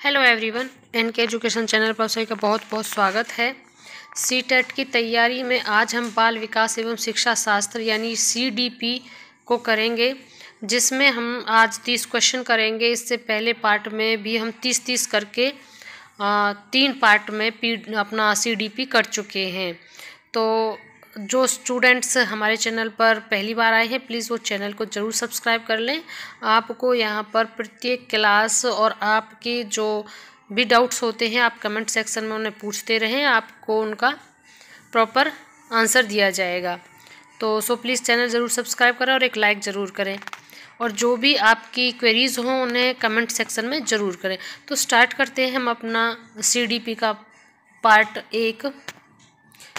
Hello everyone, NK education channel पर सभी का बहुत बहुत स्वागत है। सीटेट की तैयारी में आज हम बाल विकास एवं शिक्षा शास्त्र यानी सीडीपी को करेंगे, जिसमें हम आज 30 क्वेश्चन करेंगे। इससे पहले पार्ट में भी हम 30-30 करके 3 पार्ट में अपना सीडीपी कर चुके हैं। तो जो स्टूडेंट्स हमारे चैनल पर पहली बार आए हैं, प्लीज़ वो चैनल को ज़रूर सब्सक्राइब कर लें। आपको यहाँ पर प्रत्येक क्लास और आपके जो भी डाउट्स होते हैं आप कमेंट सेक्शन में उन्हें पूछते रहें, आपको उनका प्रॉपर आंसर दिया जाएगा। तो प्लीज़ चैनल ज़रूर सब्सक्राइब करें और एक लाइक ज़रूर करें, और जो भी आपकी क्वेरीज़ हों उन्हें कमेंट सेक्शन में ज़रूर करें। तो स्टार्ट करते हैं हम अपना सीडीपी का पार्ट 1।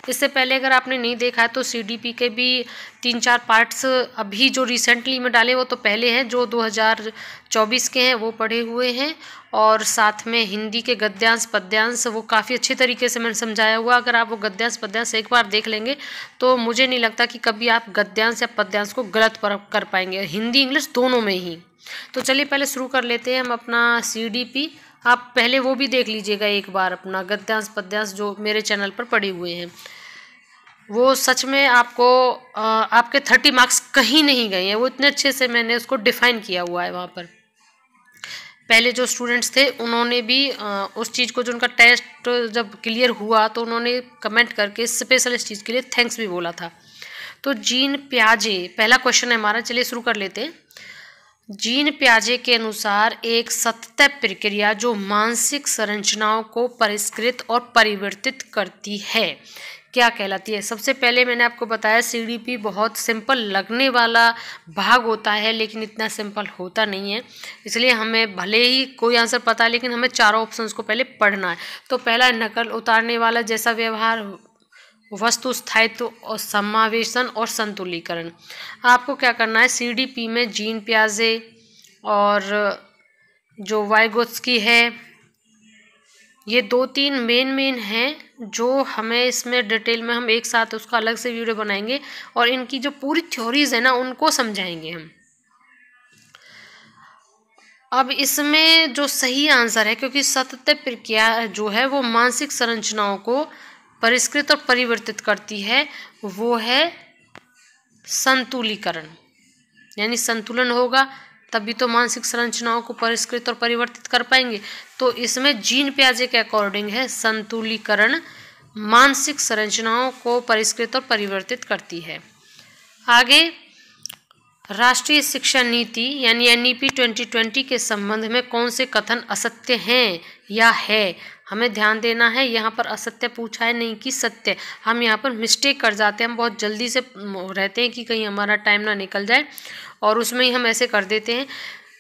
इससे पहले अगर आपने नहीं देखा है तो सीडीपी के भी 3-4 पार्ट्स अभी जो रिसेंटली में डाले वो तो पहले हैं, जो 2024 के हैं वो पढ़े हुए हैं, और साथ में हिंदी के गद्यांश पद्यांश वो काफ़ी अच्छे तरीके से मैंने समझाया हुआ। अगर आप वो गद्यांश पद्यांश एक बार देख लेंगे तो मुझे नहीं लगता कि कभी आप गद्यांश या पद्यांश को गलत कर पाएंगे, हिंदी इंग्लिश दोनों में ही। तो चलिए पहले शुरू कर लेते हैं हम अपना सीडीपी। आप पहले वो भी देख लीजिएगा एक बार, अपना गद्यांश पद्यांश जो मेरे चैनल पर पड़े हुए हैं। वो सच में आपको आपके 30 मार्क्स कहीं नहीं गए हैं, वो इतने अच्छे से मैंने उसको डिफाइन किया हुआ है वहाँ पर। पहले जो स्टूडेंट्स थे उन्होंने भी उस चीज़ को, जो उनका टेस्ट जब क्लियर हुआ तो उन्होंने कमेंट करके स्पेशल इस चीज़ के लिए थैंक्स भी बोला था। तो जीन पियाजे पहला क्वेश्चन है हमारा, चलिए शुरू कर लेते हैं। जीन पियाजे के अनुसार एक सतत प्रक्रिया जो मानसिक संरचनाओं को परिष्कृत और परिवर्तित करती है क्या कहलाती है? सबसे पहले मैंने आपको बताया सीडीपी बहुत सिंपल लगने वाला भाग होता है, लेकिन इतना सिंपल होता नहीं है। इसलिए हमें भले ही कोई आंसर पता है, लेकिन हमें चारों ऑप्शंस को पहले पढ़ना है। तो पहला नकल उतारने वाला जैसा व्यवहार, वस्तु स्थायित्व और समावेशन और संतुलीकरण। आपको क्या करना है, सीडीपी में जीन पियाजे और जो वाइगोत्स्की है, ये 2-3 मेन हैं जो हमें इसमें डिटेल में हम एक साथ उसका अलग से वीडियो बनाएंगे और इनकी जो पूरी थ्योरीज है ना उनको समझाएंगे हम। अब इसमें जो सही आंसर है, क्योंकि सतत प्रक्रिया जो है वो मानसिक संरचनाओं को परिष्कृत और परिवर्तित करती है, वो है संतुलीकरण। यानी संतुलन होगा तभी तो मानसिक संरचनाओं को परिष्कृत और परिवर्तित कर पाएंगे। तो इसमें जीन पियाजे के अकॉर्डिंग है संतुलीकरण मानसिक संरचनाओं को परिष्कृत और परिवर्तित करती है। आगे, राष्ट्रीय शिक्षा नीति यानी एनईपी 2020 के संबंध में कौन से कथन असत्य हैं या है? हमें ध्यान देना है, यहाँ पर असत्य पूछा है नहीं कि सत्य। हम यहाँ पर मिस्टेक कर जाते हैं, हम बहुत जल्दी से रहते हैं कि कहीं हमारा टाइम ना निकल जाए, और उसमें ही हम ऐसे कर देते हैं।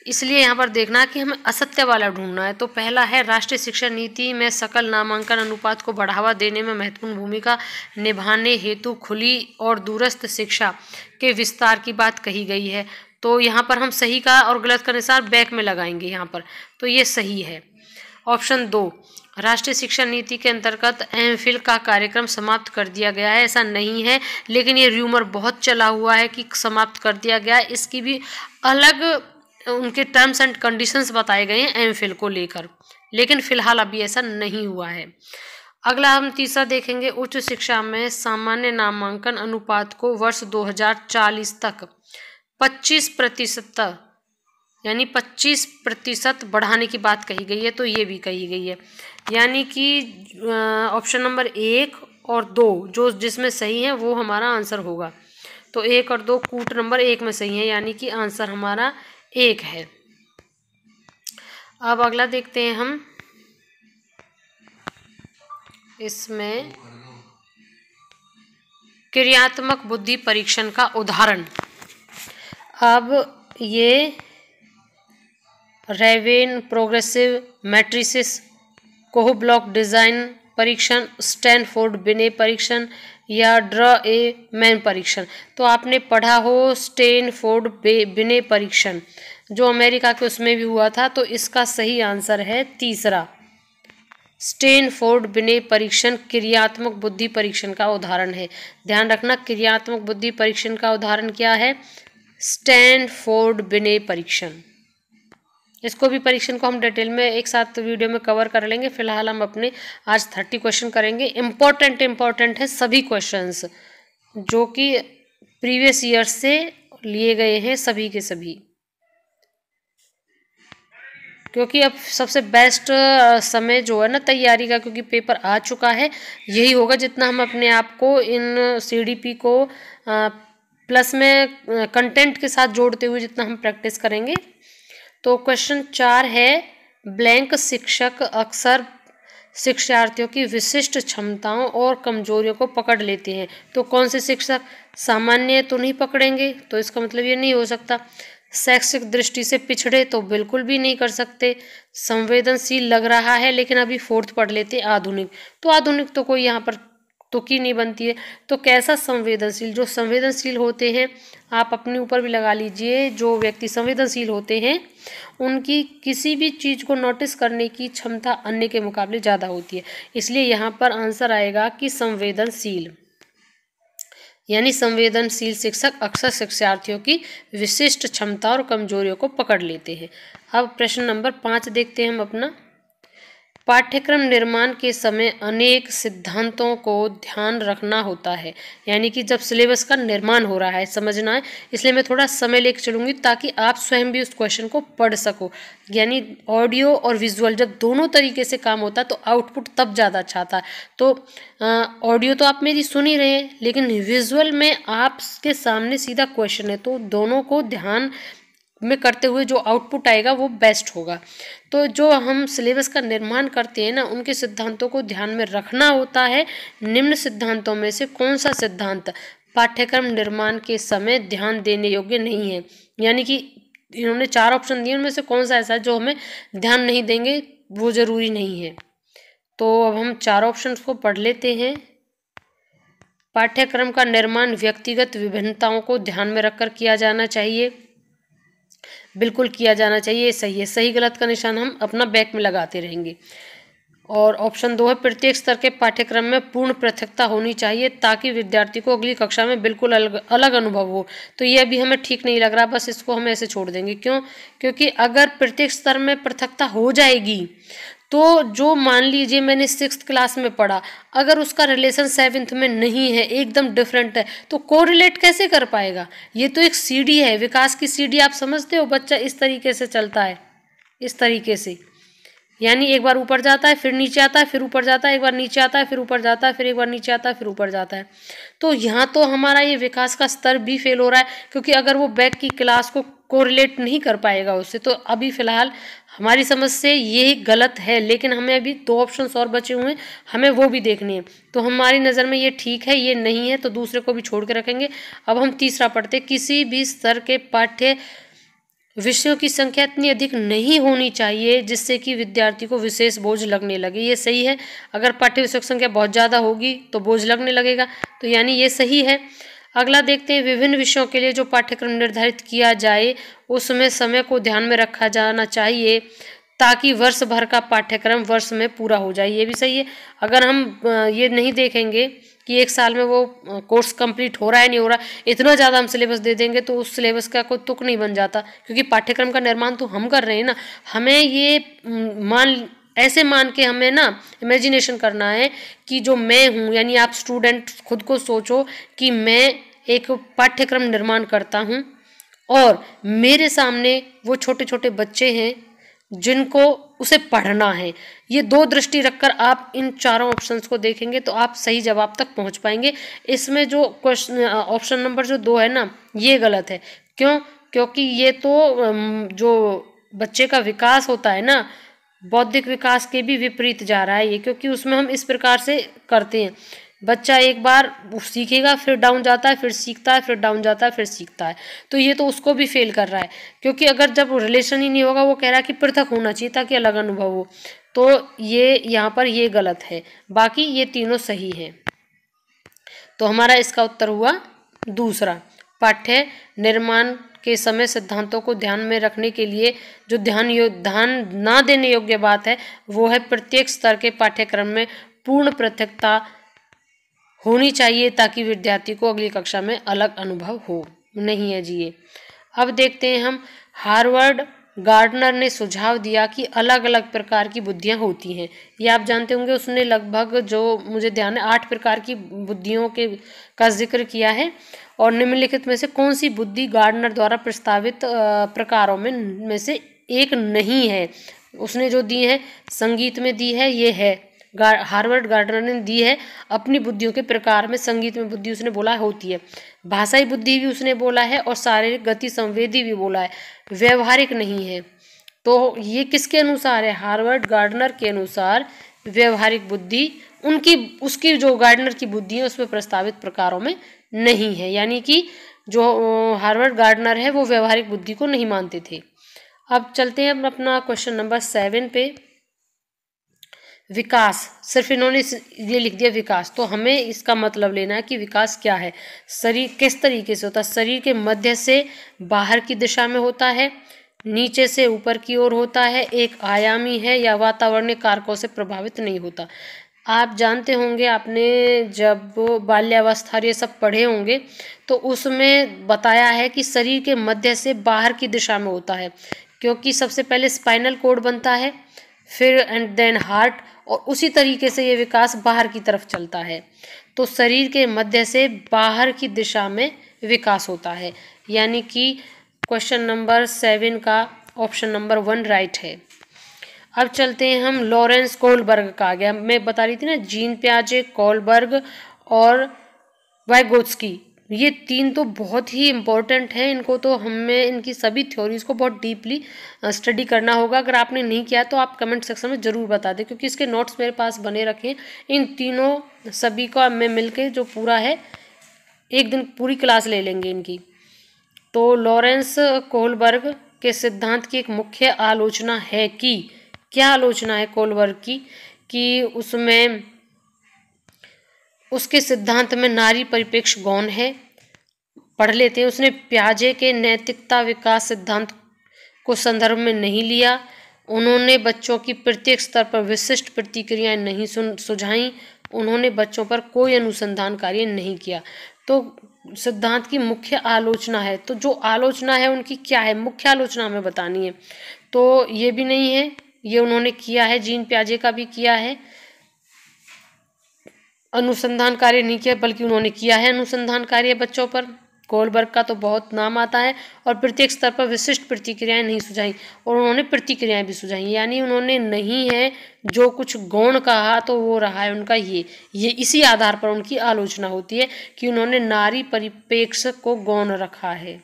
इसलिए यहाँ पर देखना कि हमें असत्य वाला ढूंढना है। तो पहला है, राष्ट्रीय शिक्षा नीति में सकल नामांकन अनुपात को बढ़ावा देने में महत्वपूर्ण भूमिका निभाने हेतु खुली और दूरस्थ शिक्षा के विस्तार की बात कही गई है। तो यहाँ पर हम सही का और गलत का अनुसार बैक में लगाएंगे यहाँ पर, तो ये सही है। ऑप्शन 2, राष्ट्रीय शिक्षा नीति के अंतर्गत एमफिल का कार्यक्रम समाप्त कर दिया गया है। ऐसा नहीं है, लेकिन ये र्यूमर बहुत चला हुआ है कि समाप्त कर दिया गया है। इसकी भी अलग उनके टर्म्स एंड कंडीशंस बताए गए हैं एमफिल को लेकर, लेकिन फिलहाल अभी ऐसा नहीं हुआ है। अगला हम तीसरा देखेंगे, उच्च शिक्षा में सामान्य नामांकन अनुपात को वर्ष 2040 तक 25% यानी 25% बढ़ाने की बात कही गई है। तो ये भी कही गई है, यानी कि ऑप्शन नंबर 1 और 2 जो जिसमें सही है वो हमारा आंसर होगा। तो 1 और 2 कूट नंबर 1 में सही है, यानी कि आंसर हमारा 1 है। अब अगला देखते हैं हम, इसमें क्रियात्मक बुद्धि परीक्षण का उदाहरण। अब ये रेवेन प्रोग्रेसिव मैट्रिसेस, कोह ब्लॉक डिज़ाइन परीक्षण, स्टैनफोर्ड बिने परीक्षण या ड्रॉ ए मैन परीक्षण। तो आपने पढ़ा हो स्टैनफोर्ड बिने परीक्षण, जो अमेरिका के उसमें भी हुआ था। तो इसका सही आंसर है तीसरा, स्टैनफोर्ड बिने परीक्षण क्रियात्मक बुद्धि परीक्षण का उदाहरण है। ध्यान रखना, क्रियात्मक बुद्धि परीक्षण का उदाहरण क्या है? स्टैनफोर्ड बिने परीक्षण। इसको भी परीक्षण को हम डिटेल में एक साथ वीडियो में कवर कर लेंगे। फिलहाल हम अपने आज 30 क्वेश्चन करेंगे। इम्पोर्टेंट है सभी क्वेश्चंस जो कि प्रीवियस ईयर से लिए गए हैं, सभी के सभी, क्योंकि अब सबसे बेस्ट समय जो है ना तैयारी का, क्योंकि पेपर आ चुका है, यही होगा। जितना हम अपने आप को इन सीडीपी को प्लस में कंटेंट के साथ जोड़ते हुए जितना हम प्रैक्टिस करेंगे। तो क्वेश्चन 4 है, ब्लैंक शिक्षक अक्सर शिक्षार्थियों की विशिष्ट क्षमताओं और कमजोरियों को पकड़ लेते हैं। तो कौन से शिक्षक? सामान्य तो नहीं पकड़ेंगे, तो इसका मतलब ये नहीं हो सकता। शैक्षिक दृष्टि से पिछड़े तो बिल्कुल भी नहीं कर सकते। संवेदनशील लग रहा है, लेकिन अभी 4th पढ़ लेते। आधुनिक, तो आधुनिक तो कोई यहाँ पर तुकी नहीं बनती है। तो कैसा संवेदनशील? जो संवेदनशील होते हैं, आप अपने ऊपर भी लगा लीजिए, जो व्यक्ति संवेदनशील होते हैं उनकी किसी भी चीज़ को नोटिस करने की क्षमता अन्य के मुकाबले ज़्यादा होती है। इसलिए यहाँ पर आंसर आएगा कि संवेदनशील, यानी संवेदनशील शिक्षक अक्सर शिक्षार्थियों की विशिष्ट क्षमता और कमजोरियों को पकड़ लेते हैं। अब प्रश्न नंबर 5 देखते हैं हम अपना। पाठ्यक्रम निर्माण के समय अनेक सिद्धांतों को ध्यान रखना होता है, यानी कि जब सिलेबस का निर्माण हो रहा है, समझना है, इसलिए मैं थोड़ा समय लेकर चलूँगी ताकि आप स्वयं भी उस क्वेश्चन को पढ़ सको। यानी ऑडियो और विजुअल जब दोनों तरीके से काम होता है तो आउटपुट तब ज़्यादा अच्छा आता है। तो ऑडियो तो आप मेरी सुन ही रहे हैं, लेकिन विजुअल में आपके सामने सीधा क्वेश्चन है, तो दोनों को ध्यान में करते हुए जो आउटपुट आएगा वो बेस्ट होगा। तो जो हम सिलेबस का निर्माण करते हैं ना, उनके सिद्धांतों को ध्यान में रखना होता है। निम्न सिद्धांतों में से कौन सा सिद्धांत पाठ्यक्रम निर्माण के समय ध्यान देने योग्य नहीं है? यानी कि इन्होंने 4 ऑप्शन दिए, उनमें से कौन सा ऐसा है जो हमें ध्यान नहीं देंगे, वो जरूरी नहीं है। तो अब हम 4 ऑप्शन को पढ़ लेते हैं। पाठ्यक्रम का निर्माण व्यक्तिगत विभिन्नताओं को ध्यान में रखकर किया जाना चाहिए। बिल्कुल किया जाना चाहिए, सही है। सही गलत का निशान हम अपना बैक में लगाते रहेंगे। और ऑप्शन 2 है, प्रत्येक स्तर के पाठ्यक्रम में पूर्ण पृथकता होनी चाहिए ताकि विद्यार्थी को अगली कक्षा में बिल्कुल अलग अनुभव हो। तो ये अभी हमें ठीक नहीं लग रहा, बस इसको हम ऐसे छोड़ देंगे। क्यों? क्योंकि अगर प्रत्येक स्तर में पृथकता हो जाएगी तो जो मान लीजिए मैंने 6th क्लास में पढ़ा, अगर उसका रिलेशन 7th में नहीं है, एकदम डिफरेंट है, तो कोरिलेट कैसे कर पाएगा? ये तो एक सीढ़ी है, विकास की सीढ़ी, आप समझते हो? बच्चा इस तरीके से चलता है, इस तरीके से, यानी एक बार ऊपर जाता है, फिर नीचे आता है, फिर ऊपर जाता है, एक बार नीचे आता है, फिर ऊपर जाता है, फिर एक बार नीचे आता है, फिर ऊपर जाता है। तो यहाँ तो हमारा ये विकास का स्तर भी फेल हो रहा है, क्योंकि अगर वो बैक की क्लास को कोरिलेट नहीं कर पाएगा उससे, तो अभी फिलहाल हमारी समझ से ये गलत है। लेकिन हमें अभी 2 ऑप्शंस और बचे हुए हैं, हमें वो भी देखने हैं। तो हमारी नज़र में ये ठीक है, ये नहीं है, तो दूसरे को भी छोड़ के रखेंगे। अब हम तीसरा पढ़ते, किसी भी स्तर के पाठ्य विषयों की संख्या इतनी अधिक नहीं होनी चाहिए जिससे कि विद्यार्थी को विशेष बोझ लगने लगे। ये सही है। अगर पाठ्य विषयों की संख्या बहुत ज़्यादा होगी तो बोझ लगने लगेगा, तो यानी ये सही है। अगला देखते हैं, विभिन्न विषयों के लिए जो पाठ्यक्रम निर्धारित किया जाए उसमें समय को ध्यान में रखा जाना चाहिए ताकि वर्ष भर का पाठ्यक्रम वर्ष में पूरा हो जाए। ये भी सही है। अगर हम ये नहीं देखेंगे कि 1 साल में वो कोर्स कंप्लीट हो रहा है नहीं हो रहा, इतना ज़्यादा हम सिलेबस दे देंगे तो उस सिलेबस का कोई तुक नहीं बन जाता, क्योंकि पाठ्यक्रम का निर्माण तो हम कर रहे हैं ना। हमें ये ऐसे मान के हमें ना इमेजिनेशन करना है कि जो मैं हूँ, यानी आप स्टूडेंट खुद को सोचो कि मैं एक पाठ्यक्रम निर्माण करता हूँ और मेरे सामने वो छोटे छोटे बच्चे हैं जिनको उसे पढ़ना है। ये 2 दृष्टि रखकर आप इन चारों ऑप्शंस को देखेंगे तो आप सही जवाब तक पहुंच पाएंगे। इसमें जो क्वेश्चन ऑप्शन नंबर जो 2 है ना, ये गलत है। क्यों? क्योंकि ये तो जो बच्चे का विकास होता है ना, बौद्धिक विकास के भी विपरीत जा रहा है ये, क्योंकि उसमें हम इस प्रकार से करते हैं, बच्चा एक बार सीखेगा, फिर डाउन जाता है, फिर सीखता है, फिर डाउन जाता है, फिर सीखता है। तो ये तो उसको भी फेल कर रहा है, क्योंकि अगर जब रिलेशन ही नहीं होगा, वो कह रहा है कि पृथक होना चाहिए ताकि अलग अनुभव हो। तो ये यहाँ पर ये गलत है, बाकी ये तीनों सही हैं। तो हमारा इसका उत्तर हुआ दूसरा। पाठ्य निर्माण के समय सिद्धांतों को ध्यान में रखने के लिए जो ध्यान ना देने योग्य बात है वो है प्रत्येक स्तर के पाठ्यक्रम में पूर्ण पृथकता होनी चाहिए ताकि विद्यार्थी को अगली कक्षा में अलग अनुभव हो। नहीं है जी ये। अब देखते हैं हम हार्वर्ड गार्डनर ने सुझाव दिया कि अलग अलग प्रकार की बुद्धियां होती हैं। ये आप जानते होंगे, उसने लगभग, जो मुझे ध्यान है, 8 प्रकार की बुद्धियों के का जिक्र किया है। और निम्नलिखित में से कौन सी बुद्धि गार्डनर द्वारा प्रस्तावित प्रकारों में से एक नहीं है? उसने जो दी है, संगीत में दी है, ये है हार्वर्ड गार्डनर ने दी है अपनी बुद्धियों के प्रकार में। संगीत में बुद्धि उसने बोला होती है, भाषाई बुद्धि भी उसने बोला है, और शारीरिक गति संवेदी भी बोला है, व्यवहारिक नहीं है। तो ये किसके अनुसार है? हार्वर्ड गार्डनर के अनुसार व्यवहारिक बुद्धि उसकी जो गार्डनर की बुद्धि है उसमें प्रस्तावित प्रकारों में नहीं है। यानी कि जो हार्वर्ड गार्डनर है वो व्यवहारिक बुद्धि को नहीं मानते थे। अब चलते हैं अपना क्वेश्चन नंबर 7 पे। विकास, सिर्फ इन्होंने ये लिख दिया विकास, तो हमें इसका मतलब लेना है कि विकास क्या है। शरीर किस तरीके से होता है? शरीर के मध्य से बाहर की दिशा में होता है, नीचे से ऊपर की ओर होता है, एक आयामी है, या वातावरणीय कारकों से प्रभावित नहीं होता। आप जानते होंगे, आपने जब बाल्यावस्था ये सब पढ़े होंगे तो उसमें बताया है कि शरीर के मध्य से बाहर की दिशा में होता है, क्योंकि सबसे पहले स्पाइनल कोड बनता है, फिर एंड देन हार्ट, और उसी तरीके से ये विकास बाहर की तरफ चलता है। तो शरीर के मध्य से बाहर की दिशा में विकास होता है। यानी कि क्वेश्चन नंबर 7 का ऑप्शन नंबर 1 राइट है। अब चलते हैं हम लॉरेंस कोहलबर्ग का। आ गया, मैं बता रही थी ना, जीन पियाजे, कोहलबर्ग और वाइगोत्स्की, ये 3 तो बहुत ही इम्पोर्टेंट है। इनको तो हमें इनकी सभी थ्योरीज को बहुत डीपली स्टडी करना होगा। अगर आपने नहीं किया तो आप कमेंट सेक्शन में ज़रूर बता दें, क्योंकि इसके नोट्स मेरे पास बने रखे हैं। इन तीनों सभी को मैं मिलके जो पूरा है, एक दिन पूरी क्लास ले लेंगे इनकी। तो लॉरेंस कोहलबर्ग के सिद्धांत की एक मुख्य आलोचना है कि, क्या आलोचना है कोहलबर्ग की, कि उसमें उसके सिद्धांत में नारी परिप्रेक्ष्य गौण है। पढ़ लेते हैं। उसने पियाजे के नैतिकता विकास सिद्धांत को संदर्भ में नहीं लिया। उन्होंने बच्चों की प्रत्येक स्तर पर विशिष्ट प्रतिक्रियाएं नहीं सुझाई। उन्होंने बच्चों पर कोई अनुसंधान कार्य नहीं किया। तो सिद्धांत की मुख्य आलोचना है, तो जो आलोचना है उनकी क्या है, मुख्य आलोचना हमें बतानी है। तो ये भी नहीं है, ये उन्होंने किया है, जीन पियाजे का भी किया है, अनुसंधान कार्य नहीं किया, बल्कि उन्होंने किया है अनुसंधान कार्य बच्चों पर। कोहलबर्ग का तो बहुत नाम आता है, और प्रत्येक स्तर पर विशिष्ट प्रतिक्रियाएं नहीं सुझाई, और उन्होंने प्रतिक्रियाएं भी सुझाई। यानी उन्होंने नहीं है, जो कुछ गौण कहा तो वो रहा है उनका ये इसी आधार पर उनकी आलोचना होती है कि उन्होंने नारी परिप्रेक्ष्य को गौण रखा है।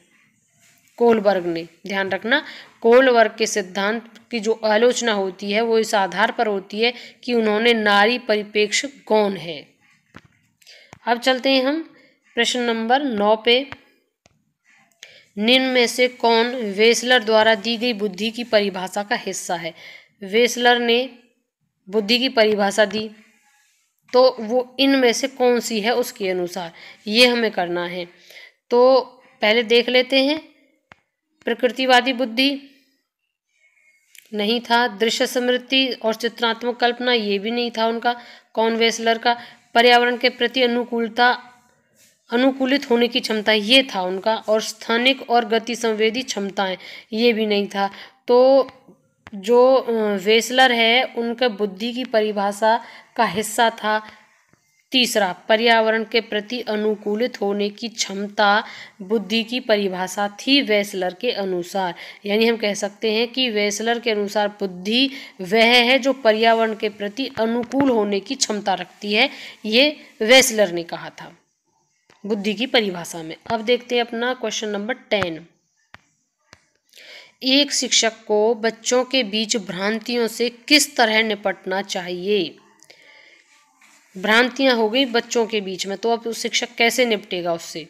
कोहलबर्ग ने, ध्यान रखना, कोहलबर्ग के सिद्धांत की जो आलोचना होती है वो इस आधार पर होती है कि उन्होंने नारी परिप्रेक्ष्य गौण है। अब चलते हैं हम प्रश्न नंबर 9 पे। निम्न में से कौन वेसलर द्वारा दी गई बुद्धि की परिभाषा का हिस्सा है? वेसलर ने बुद्धि की परिभाषा दी, तो वो इनमें से कौन सी है उसके अनुसार, ये हमें करना है। तो पहले देख लेते हैं। प्रकृतिवादी बुद्धि नहीं था। दृश्य स्मृति और चित्रात्मक कल्पना, ये भी नहीं था उनका, कौन वेसलर का। पर्यावरण के प्रति अनुकूलित होने की क्षमता, ये था उनका। और स्थानिक और गति संवेदी क्षमताएं, ये भी नहीं था। तो जो वेसलर है उनका बुद्धि की परिभाषा का हिस्सा था तीसरा, पर्यावरण के प्रति अनुकूलित होने की क्षमता बुद्धि की परिभाषा थी वेसलर के अनुसार। यानी हम कह सकते हैं कि वेसलर के अनुसार बुद्धि वह है जो पर्यावरण के प्रति अनुकूल होने की क्षमता रखती है, ये वेसलर ने कहा था बुद्धि की परिभाषा में। अब देखते हैं अपना क्वेश्चन नंबर 10। एक शिक्षक को बच्चों के बीच भ्रांतियों से किस तरह निपटना चाहिए? भ्रांतियां हो गई बच्चों के बीच में, तो अब उस शिक्षक कैसे निपटेगा उससे?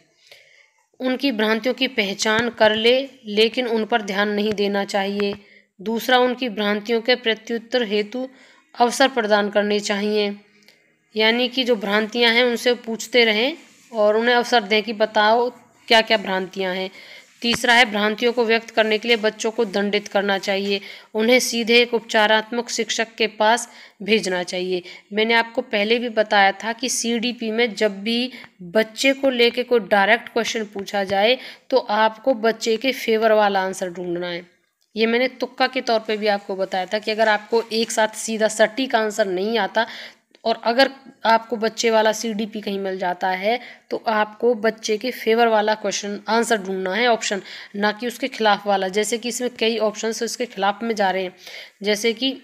उनकी भ्रांतियों की पहचान कर ले, लेकिन उन पर ध्यान नहीं देना चाहिए। दूसरा, उनकी भ्रांतियों के प्रत्युत्तर हेतु अवसर प्रदान करने चाहिए। यानी कि जो भ्रांतियां हैं उनसे पूछते रहें और उन्हें अवसर दें कि बताओ क्या क्या भ्रांतियां हैं। तीसरा है, भ्रांतियों को व्यक्त करने के लिए बच्चों को दंडित करना चाहिए। उन्हें सीधे एक उपचारात्मक शिक्षक के पास भेजना चाहिए। मैंने आपको पहले भी बताया था कि CDP में जब भी बच्चे को लेके कोई डायरेक्ट क्वेश्चन पूछा जाए तो आपको बच्चे के फेवर वाला आंसर ढूंढना है। ये मैंने तुक्का के तौर पे भी आपको बताया था कि अगर आपको एक साथ सीधा सटीक आंसर नहीं आता और अगर आपको बच्चे वाला CDP कहीं मिल जाता है तो आपको बच्चे के फेवर वाला क्वेश्चन आंसर ढूंढना है, ऑप्शन, ना कि उसके खिलाफ वाला। जैसे कि इसमें कई ऑप्शन उसके खिलाफ में जा रहे हैं, जैसे कि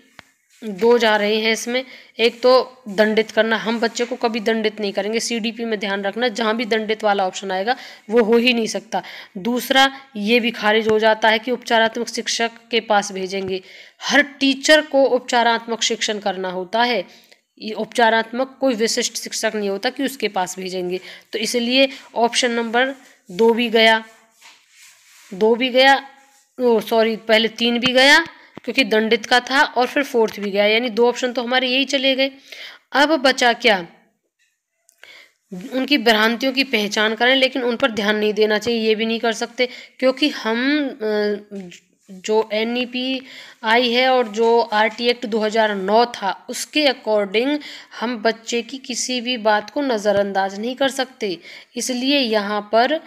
2 जा रहे हैं इसमें। एक तो दंडित करना, हम बच्चे को कभी दंडित नहीं करेंगे, CDP में ध्यान रखना, जहाँ भी दंडित वाला ऑप्शन आएगा वो हो ही नहीं सकता। दूसरा ये भी खारिज हो जाता है कि उपचारात्मक शिक्षक के पास भेजेंगे। हर टीचर को उपचारात्मक शिक्षण करना होता है, ये उपचारात्मक कोई विशिष्ट शिक्षक नहीं होता कि उसके पास भेजेंगे। तो इसलिए ऑप्शन नंबर 2 भी गया, 2 भी गया, सॉरी पहले 3 भी गया क्योंकि दंडित का था, और फिर 4th भी गया, यानी 2 ऑप्शन तो हमारे यही चले गए। अब बचा क्या, उनकी भ्रांतियों की पहचान करें, लेकिन उन पर ध्यान नहीं देना चाहिए, ये भी नहीं कर सकते क्योंकि हम जो NEP आई है और जो RT एक्ट 2009 था उसके अकॉर्डिंग हम बच्चे की किसी भी बात को नज़रअंदाज नहीं कर सकते। इसलिए यहाँ पर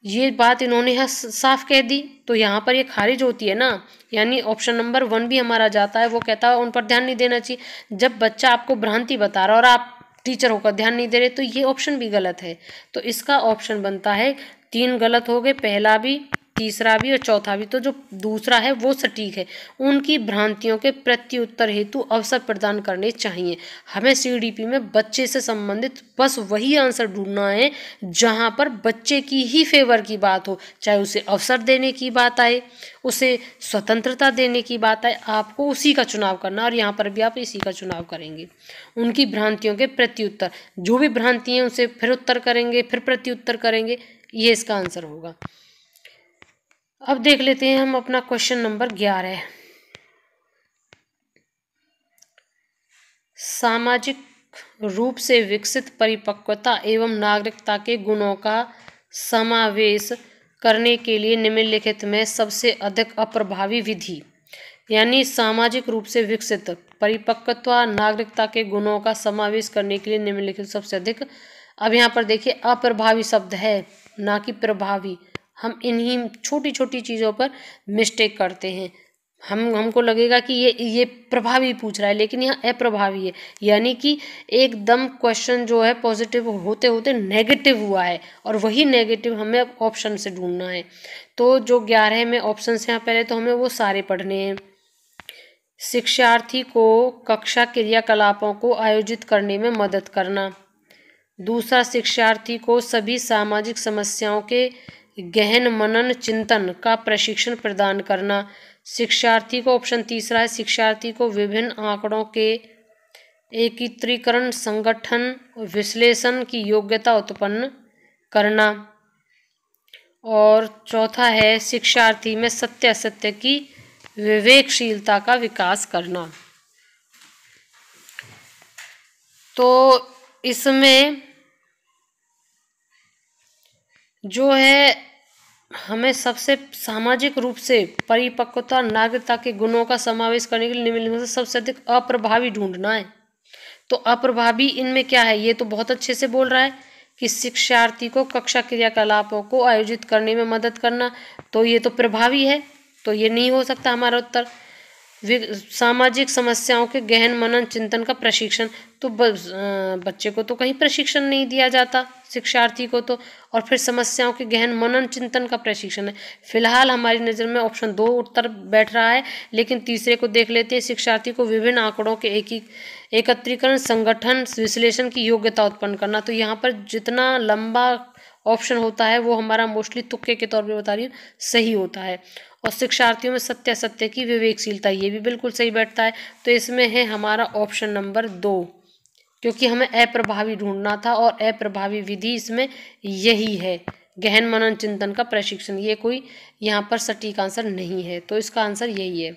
ये बात इन्होंने यहाँ साफ कह दी, तो यहाँ पर ये खारिज होती है ना, यानी ऑप्शन नंबर 1 भी हमारा जाता है। वो कहता है उन पर ध्यान नहीं देना चाहिए। जब बच्चा आपको भ्रांति बता रहा और आप टीचर होकर ध्यान नहीं दे रहे तो ये ऑप्शन भी गलत है। तो इसका ऑप्शन बनता है, 3 गलत हो गए, पहला भी, तीसरा भी और चौथा भी। तो जो दूसरा है वो सटीक है। उनकी भ्रांतियों के प्रत्युत्तर हेतु अवसर प्रदान करने चाहिए। हमें CDP में बच्चे से संबंधित बस वही आंसर ढूंढना है जहां पर बच्चे की ही फेवर की बात हो, चाहे उसे अवसर देने की बात आए, उसे स्वतंत्रता देने की बात आए, आपको उसी का चुनाव करना, और यहाँ पर भी आप इसी का चुनाव करेंगे। उनकी भ्रांतियों के प्रत्युत्तर, जो भी भ्रांति है उसे फिर उत्तर करेंगे, फिर प्रत्युत्तर करेंगे, ये इसका आंसर होगा। अब देख लेते हैं हम अपना क्वेश्चन नंबर 11। सामाजिक रूप से विकसित परिपक्वता एवं नागरिकता के गुणों का समावेश करने के लिए निम्नलिखित में सबसे अधिक अप्रभावी विधि, यानी सामाजिक रूप से विकसित परिपक्वता नागरिकता के गुणों का समावेश करने के लिए निम्नलिखित सबसे अधिक। अब यहाँ पर देखिए अप्रभावी शब्द है, ना कि प्रभावी। हम इन्हीं छोटी छोटी चीज़ों पर मिस्टेक करते हैं। हमको लगेगा कि ये प्रभावी पूछ रहा है, लेकिन यहाँ अप्रभावी है, यानी कि एकदम क्वेश्चन जो है पॉजिटिव होते होते नेगेटिव हुआ है, और वही नेगेटिव हमें अब ऑप्शन से ढूंढना है। तो जो 11 में ऑप्शन हैं पहले तो हमें वो सारे पढ़ने हैं। शिक्षार्थी को कक्षा क्रियाकलापों को आयोजित करने में मदद करना। दूसरा, शिक्षार्थी को सभी सामाजिक समस्याओं के गहन मनन चिंतन का प्रशिक्षण प्रदान करना। शिक्षार्थी को, ऑप्शन तीसरा है, शिक्षार्थी को विभिन्न आंकड़ों के एकत्रीकरण, संगठन, विश्लेषण की योग्यता उत्पन्न करना। और चौथा है, शिक्षार्थी में सत्य असत्य की विवेकशीलता का विकास करना। तो इसमें जो है हमें सबसे सामाजिक रूप से परिपक्वता नागरिकता के गुणों का समावेश करने के लिए निम्नलिखित में से सबसे अधिक अप्रभावी ढूंढना है। तो अप्रभावी इनमें क्या है, ये तो बहुत अच्छे से बोल रहा है कि शिक्षार्थी को कक्षा क्रियाकलापों को आयोजित करने में मदद करना, तो ये तो प्रभावी है, तो ये नहीं हो सकता हमारा उत्तर। सामाजिक समस्याओं के गहन मनन चिंतन का प्रशिक्षण, तो बच्चे को तो कहीं प्रशिक्षण नहीं दिया जाता, शिक्षार्थी को तो, और फिर समस्याओं के गहन मनन चिंतन का प्रशिक्षण है। फिलहाल हमारी नज़र में ऑप्शन 2 उत्तर बैठ रहा है, लेकिन तीसरे को देख लेते हैं। शिक्षार्थी को विभिन्न आंकड़ों के एकत्रीकरण, संगठन, विश्लेषण की योग्यता उत्पन्न करना। तो यहाँ पर जितना लंबा ऑप्शन होता है वो हमारा मोस्टली तुक्के के तौर पे बता रही हूँ सही होता है। और शिक्षार्थियों में सत्य असत्य की विवेकशीलता, ये भी बिल्कुल सही बैठता है। तो इसमें है हमारा ऑप्शन नंबर 2, क्योंकि हमें अप्रभावी ढूंढना था और अप्रभावी विधि इसमें यही है, गहन मनन चिंतन का प्रशिक्षण। ये कोई यहाँ पर सटीक आंसर नहीं है, तो इसका आंसर यही है।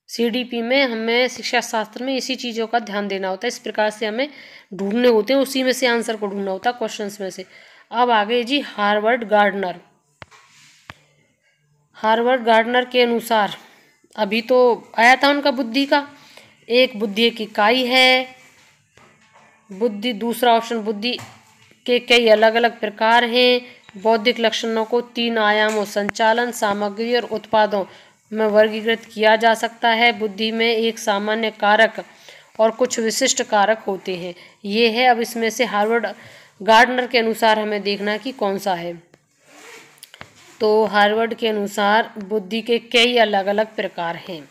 CDP में हमें शिक्षा शास्त्र में इसी चीज़ों का ध्यान देना होता है, इस प्रकार से हमें ढूंढने होते हैं, उसी में से आंसर को ढूंढना होता है क्वेश्चंस में से। अब आगे जी, हार्वर्ड गार्डनर के अनुसार, अभी तो आया था उनका बुद्धि का, एक बुद्धि एक इकाई है बुद्धि, दूसरा ऑप्शन बुद्धि के कई अलग अलग प्रकार हैं, बौद्धिक लक्षणों को 3 आयामों संचालन, सामग्री और उत्पादों में वर्गीकृत किया जा सकता है। बुद्धि में एक सामान्य कारक और कुछ विशिष्ट कारक होते हैं। ये है, अब इसमें से हार्वर्ड गार्डनर के अनुसार हमें देखना है कि कौन सा है। तो हार्वर्ड के अनुसार बुद्धि के कई अलग अलग प्रकार हैं।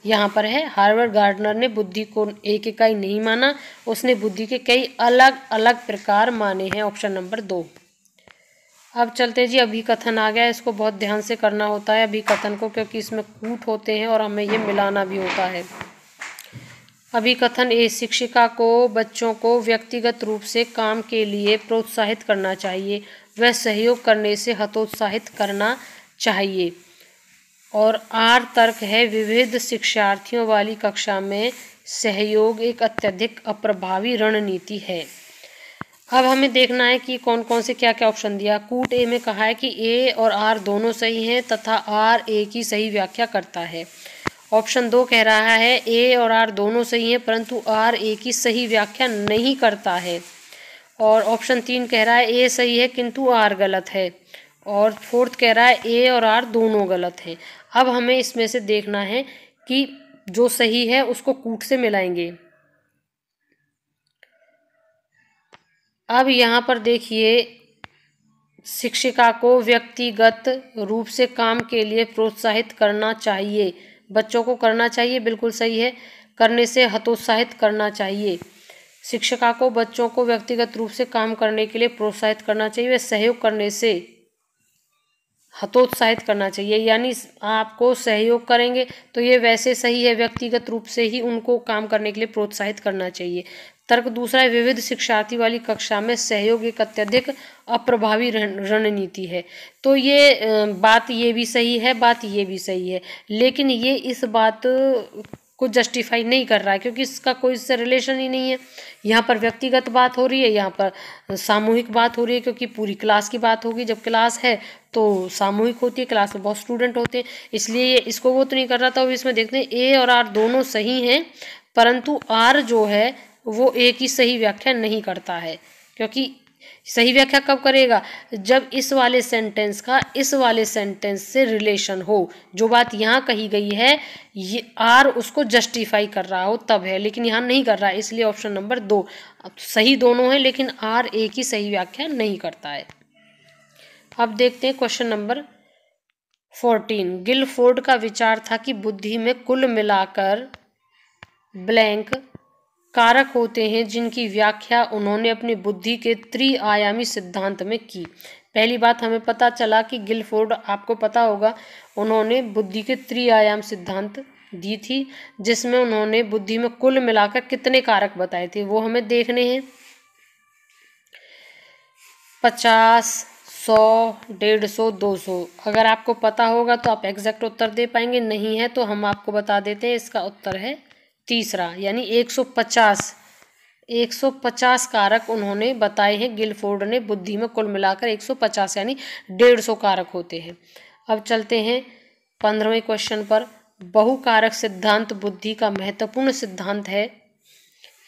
यहाँ पर है, हार्वर्ड गार्डनर ने बुद्धि को एक इकाई नहीं माना, उसने बुद्धि के कई अलग अलग प्रकार माने हैं। Option number 2। अब चलते जी, अभिकथन आ गया। इसको बहुत ध्यान से करना होता है अभिकथन को, क्योंकि इसमें कूट होते हैं और हमें ये मिलाना भी होता है। अभिकथन ए, शिक्षिका को बच्चों को व्यक्तिगत रूप से काम के लिए प्रोत्साहित करना चाहिए, वह सहयोग करने से हतोत्साहित करना चाहिए। और आर तर्क है, विविध शिक्षार्थियों वाली कक्षा में सहयोग एक अत्यधिक अप्रभावी रणनीति है। अब हमें देखना है कि कौन कौन से क्या क्या ऑप्शन दिया। कूट ए में कहा है कि ए और आर दोनों सही हैं तथा आर ए की सही व्याख्या करता है। ऑप्शन 2 कह रहा है ए और आर दोनों सही हैं परंतु आर ए की सही व्याख्या नहीं करता है। और ऑप्शन 3 कह रहा है ए सही है किंतु आर गलत है। और 4th कह रहा है ए और आर दोनों गलत हैं। अब हमें इसमें से देखना है कि जो सही है उसको कूट से मिलाएंगे। अब यहाँ पर देखिए, शिक्षिका को व्यक्तिगत रूप से काम के लिए प्रोत्साहित करना चाहिए, बच्चों को करना चाहिए, बिल्कुल सही है। करने से हतोत्साहित करना चाहिए। शिक्षिका को बच्चों को व्यक्तिगत रूप से काम करने के लिए प्रोत्साहित करना चाहिए, वे सहयोग करने से हतोत्साहित करना चाहिए। यानी आपको सहयोग करेंगे तो ये वैसे सही है, व्यक्तिगत रूप से ही उनको काम करने के लिए प्रोत्साहित करना चाहिए। तर्क दूसरा है, विविध शिक्षार्थी वाली कक्षा में सहयोग एक अत्यधिक अप्रभावी रणनीति है। तो ये बात ये भी सही है, बात ये भी सही है, लेकिन ये इस बात को जस्टिफाई नहीं कर रहा है क्योंकि इसका कोई इससे रिलेशन ही नहीं है। यहाँ पर व्यक्तिगत बात हो रही है, यहाँ पर सामूहिक बात हो रही है, क्योंकि पूरी क्लास की बात होगी। जब क्लास है तो सामूहिक होती है, क्लास में बहुत स्टूडेंट होते हैं, इसलिए इसको वो तो नहीं कर रहा था। अब इसमें देखते हैं ए और आर दोनों सही हैं परंतु आर जो है वो ए की सही व्याख्या नहीं करता है। क्योंकि सही व्याख्या कब करेगा, जब इस वाले सेंटेंस का इस वाले सेंटेंस से रिलेशन हो। जो बात यहाँ कही गई है ये आर उसको जस्टिफाई कर रहा हो तब है, लेकिन यहाँ नहीं कर रहा है, इसलिए ऑप्शन नंबर 2। सही दोनों है लेकिन आर ए की सही व्याख्या नहीं करता है। अब देखते हैं क्वेश्चन नंबर 14। गिलफोर्ड का विचार था कि बुद्धि में कुल मिलाकर ब्लैंक कारक होते हैं जिनकी व्याख्या उन्होंने अपनी बुद्धि के त्रिआयामी सिद्धांत में की। पहली बात हमें पता चला कि गिलफोर्ड, आपको पता होगा, उन्होंने बुद्धि के त्रिआयाम सिद्धांत दी थी जिसमें उन्होंने बुद्धि में कुल मिलाकर कितने कारक बताए थे वो हमें देखने हैं। 50, 100, 150, 200। अगर आपको पता होगा तो आप एग्जैक्ट उत्तर दे पाएंगे, नहीं है तो हम आपको बता देते हैं। इसका उत्तर है तीसरा, यानी 150 कारक उन्होंने बताए हैं। गिलफोर्ड ने बुद्धि में कुल मिलाकर 150 यानी 150 कारक होते हैं। अब चलते हैं 15वें क्वेश्चन पर। बहुकारक सिद्धांत बुद्धि का महत्वपूर्ण सिद्धांत है।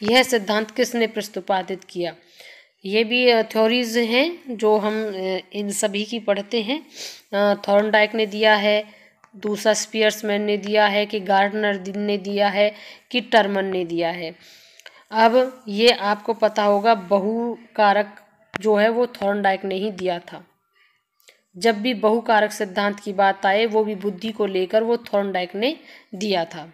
यह सिद्धांत किसने प्रस्तुत किया? ये भी थ्योरीज हैं जो हम इन सभी की पढ़ते हैं। थॉर्नडाइक ने दिया है, दूसरा स्पियर्समैन ने दिया है, कि गार्डनर ने दिया है, कि टर्मन ने दिया है। अब ये आपको पता होगा, बहुकारक जो है वो थॉर्नडाइक ने ही दिया था। जब भी बहुकारक सिद्धांत की बात आए वो भी बुद्धि को लेकर वो थॉर्नडाइक ने दिया था।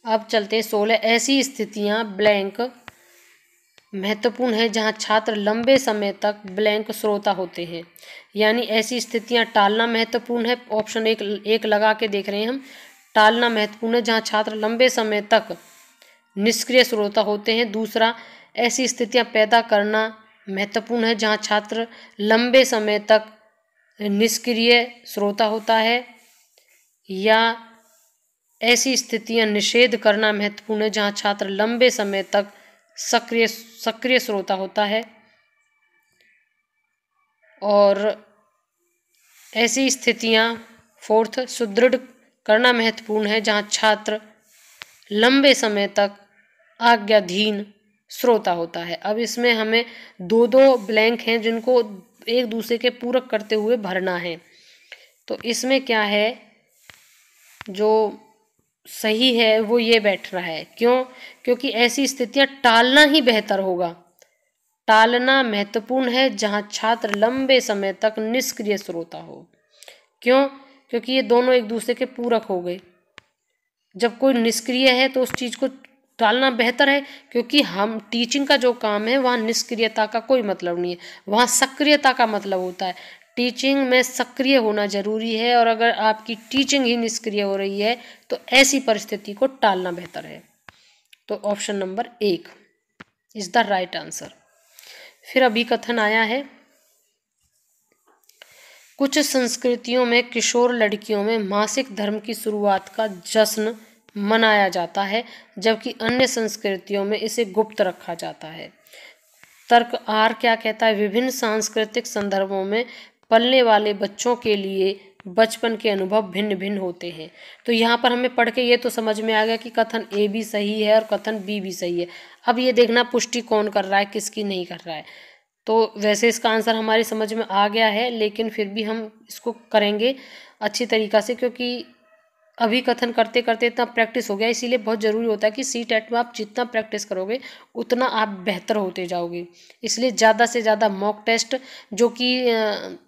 अब चलते हैं 16। ऐसी स्थितियां ब्लैंक महत्वपूर्ण है जहां छात्र लंबे समय तक ब्लैंक श्रोता होते हैं। यानी ऐसी स्थितियां टालना महत्वपूर्ण है। ऑप्शन एक लगा के देख रहे हैं हम। टालना महत्वपूर्ण है जहां छात्र लंबे समय तक निष्क्रिय श्रोता होते हैं। दूसरा, ऐसी स्थितियां पैदा करना महत्वपूर्ण है जहां छात्र लंबे समय तक निष्क्रिय श्रोता होता है। या ऐसी स्थितियां निषेध करना महत्वपूर्ण है जहां छात्र लंबे समय तक सक्रिय श्रोता होता है। और ऐसी स्थितियां, 4th, सुदृढ़ करना महत्वपूर्ण है जहां छात्र लंबे समय तक आज्ञाधीन श्रोता होता है। अब इसमें हमें दो दो ब्लैंक हैं जिनको एक दूसरे के पूरक करते हुए भरना है। तो इसमें क्या है, जो सही है वो ये बैठ रहा है। क्यों? क्योंकि ऐसी स्थितियां टालना ही बेहतर होगा। टालना महत्वपूर्ण है जहां छात्र लंबे समय तक निष्क्रिय श्रोता हो। क्यों? क्योंकि ये दोनों एक दूसरे के पूरक हो गए। जब कोई निष्क्रिय है तो उस चीज को टालना बेहतर है, क्योंकि हम टीचिंग का जो काम है वहाँ निष्क्रियता का कोई मतलब नहीं है, वहाँ सक्रियता का मतलब होता है। टीचिंग में सक्रिय होना जरूरी है, और अगर आपकी टीचिंग ही निष्क्रिय हो रही है तो ऐसी परिस्थिति को टालना बेहतर है। तो option number 1 is the right answer. फिर अभी कथन आया है, कुछ संस्कृतियों में किशोर लड़कियों में मासिक धर्म की शुरुआत का जश्न मनाया जाता है, जबकि अन्य संस्कृतियों में इसे गुप्त रखा जाता है। तर्क आर क्या कहता है, विभिन्न सांस्कृतिक संदर्भों में पलने वाले बच्चों के लिए बचपन के अनुभव भिन्न भिन्न होते हैं। तो यहाँ पर हमें पढ़ के ये तो समझ में आ गया कि कथन ए भी सही है और कथन बी भी सही है। अब ये देखना पुष्टि कौन कर रहा है, किसकी नहीं कर रहा है। तो वैसे इसका आंसर हमारी समझ में आ गया है, लेकिन फिर भी हम इसको करेंगे अच्छी तरीक़ा से, क्योंकि अभी कथन करते करते इतना प्रैक्टिस हो गया। इसीलिए बहुत ज़रूरी होता है कि सी टेट में आप जितना प्रैक्टिस करोगे उतना आप बेहतर होते जाओगे। इसलिए ज़्यादा से ज़्यादा मॉक टेस्ट जो कि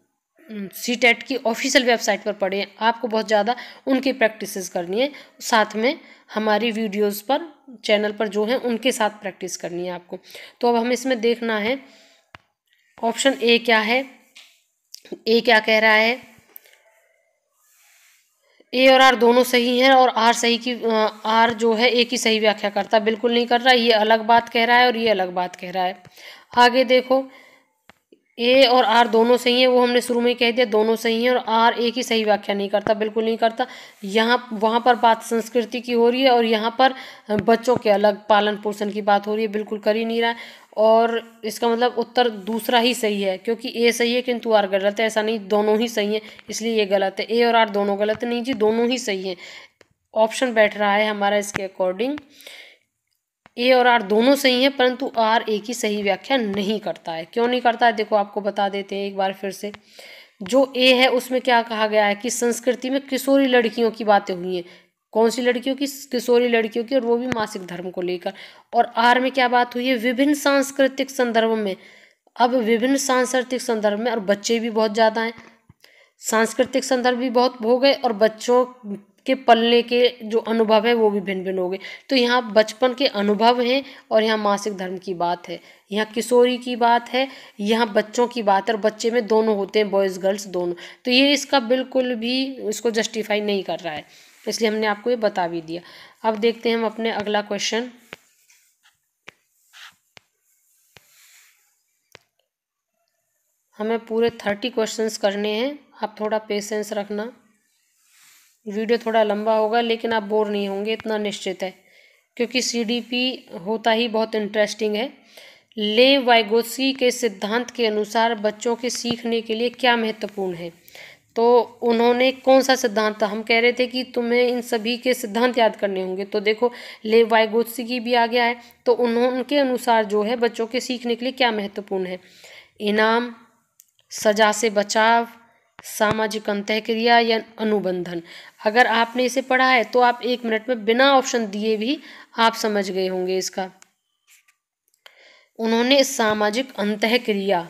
सी टेट की ऑफिशियल वेबसाइट पर पढ़े, आपको बहुत ज़्यादा उनकी प्रैक्टिसेस करनी है। साथ में हमारी वीडियोस पर चैनल पर जो हैं उनके साथ प्रैक्टिस करनी है आपको। तो अब हमें इसमें देखना है ऑप्शन ए क्या है। ए क्या कह रहा है, ए और आर दोनों सही हैं, और आर सही की आर जो है ए की सही व्याख्या करता बिल्कुल नहीं कर रहा। ये अलग बात कह रहा है और ये अलग बात कह रहा है। आगे देखो, ए और आर दोनों सही हैं, वो हमने शुरू में ही कह दिया दोनों सही हैं, और आर ए की सही व्याख्या नहीं करता, बिल्कुल नहीं करता। यहाँ वहाँ पर बात संस्कृति की हो रही है और यहाँ पर बच्चों के अलग पालन पोषण की बात हो रही है, बिल्कुल कर ही नहीं रहा है। और इसका मतलब उत्तर दूसरा ही सही है, क्योंकि ए सही है किंतु आर गलत है। ऐसा नहीं, दोनों ही सही है इसलिए ये गलत है। ए और आर दोनों गलत है, नहीं जी, दोनों ही सही है। ऑप्शन बैठ रहा है हमारा इसके अकॉर्डिंग ए और आर दोनों सही हैं, परंतु आर ए की सही व्याख्या नहीं करता है। क्यों नहीं करता है, देखो आपको बता देते हैं एक बार फिर से। जो ए है उसमें क्या कहा गया है कि संस्कृति में किशोरी लड़कियों की बातें हुई हैं। कौन सी लड़कियों की? किशोरी लड़कियों की, और वो भी मासिक धर्म को लेकर। और आर में क्या बात हुई है? विभिन्न सांस्कृतिक संदर्भ में। अब विभिन्न सांस्कृतिक संदर्भ में, और बच्चे भी बहुत ज़्यादा हैं, सांस्कृतिक संदर्भ भी बहुत हो गए, और बच्चों के पलने के जो अनुभव है वो भी भिन्न भिन्न हो गए। तो यहाँ बचपन के अनुभव हैं और यहाँ मासिक धर्म की बात है, यहाँ किशोरी की बात है, यहाँ बच्चों की बात है, और बच्चे में दोनों होते हैं, बॉयज़ गर्ल्स दोनों। तो ये इसका बिल्कुल भी इसको जस्टिफाई नहीं कर रहा है, इसलिए हमने आपको ये बता भी दिया। अब देखते हैं हम अपने अगला क्वेश्चन। हमें पूरे 30 क्वेश्चंस करने हैं, आप थोड़ा पेशेंस रखना। वीडियो थोड़ा लंबा होगा लेकिन आप बोर नहीं होंगे, इतना निश्चित है, क्योंकि सीडीपी होता ही बहुत इंटरेस्टिंग है। लेव वाइगोत्स्की के सिद्धांत के अनुसार बच्चों के सीखने के लिए क्या महत्वपूर्ण है? तो उन्होंने कौन सा सिद्धांत था? हम कह रहे थे कि तुम्हें इन सभी के सिद्धांत याद करने होंगे। तो देखो, लेव वाइगोत्स्की भी आ गया है। तो उनके अनुसार जो है बच्चों के सीखने के लिए क्या महत्वपूर्ण है? इनाम, सजा से बचाव, सामाजिक अंतःक्रिया या अनुबंधन। अगर आपने इसे पढ़ा है तो आप 1 मिनट में बिना ऑप्शन दिए भी आप समझ गए होंगे इसका। उन्होंने सामाजिक अंतःक्रिया,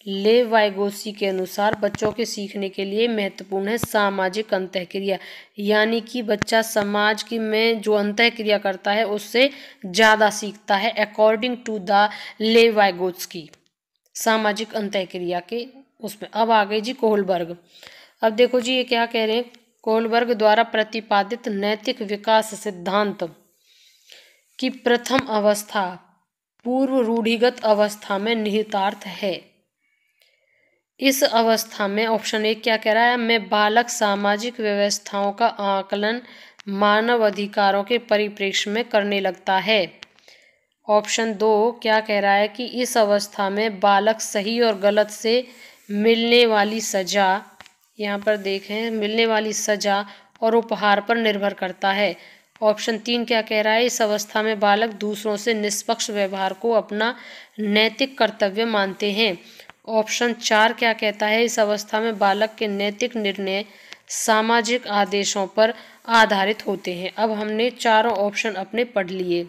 लेव वाइगोत्स्की के अनुसार बच्चों के सीखने के लिए महत्वपूर्ण है सामाजिक अंतःक्रिया, यानी कि बच्चा समाज की में जो अंतःक्रिया करता है उससे ज़्यादा सीखता है, according to the Lev Vygotsky, सामाजिक अंतःक्रिया के उसमें। अब आ गई जी कोहलबर्ग। अब देखो जी ये क्या कह रहे हैं, कोहलबर्ग द्वारा प्रतिपादित नैतिक विकास सिद्धांत की प्रथम अवस्था पूर्व रूढ़िगत अवस्था में निहितार्थ है। इस अवस्था में ऑप्शन 1 क्या कह रहा है, में बालक सामाजिक व्यवस्थाओं का आकलन मानव अधिकारों के परिप्रेक्ष्य में करने लगता है। ऑप्शन 2 क्या कह रहा है कि इस अवस्था में बालक सही और गलत से मिलने वाली सजा, यहाँ पर देखें, मिलने वाली सजा और उपहार पर निर्भर करता है। ऑप्शन 3 क्या कह रहा है, इस अवस्था में बालक दूसरों से निष्पक्ष व्यवहार को अपना नैतिक कर्तव्य मानते हैं। ऑप्शन 4 क्या कहता है, इस अवस्था में बालक के नैतिक निर्णय सामाजिक आदेशों पर आधारित होते हैं। अब हमने चारों ऑप्शन अपने पढ़ लिए।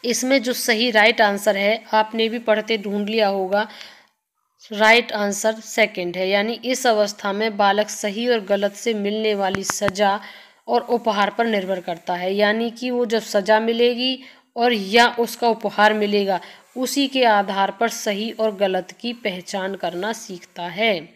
इसमें जो सही राइट आंसर है, आपने भी पढ़ते ढूंढ लिया होगा, राइट आंसर सेकंड है, यानी इस अवस्था में बालक सही और गलत से मिलने वाली सजा और उपहार पर निर्भर करता है। यानी कि वो जब सजा मिलेगी और या उसका उपहार मिलेगा, उसी के आधार पर सही और गलत की पहचान करना सीखता है।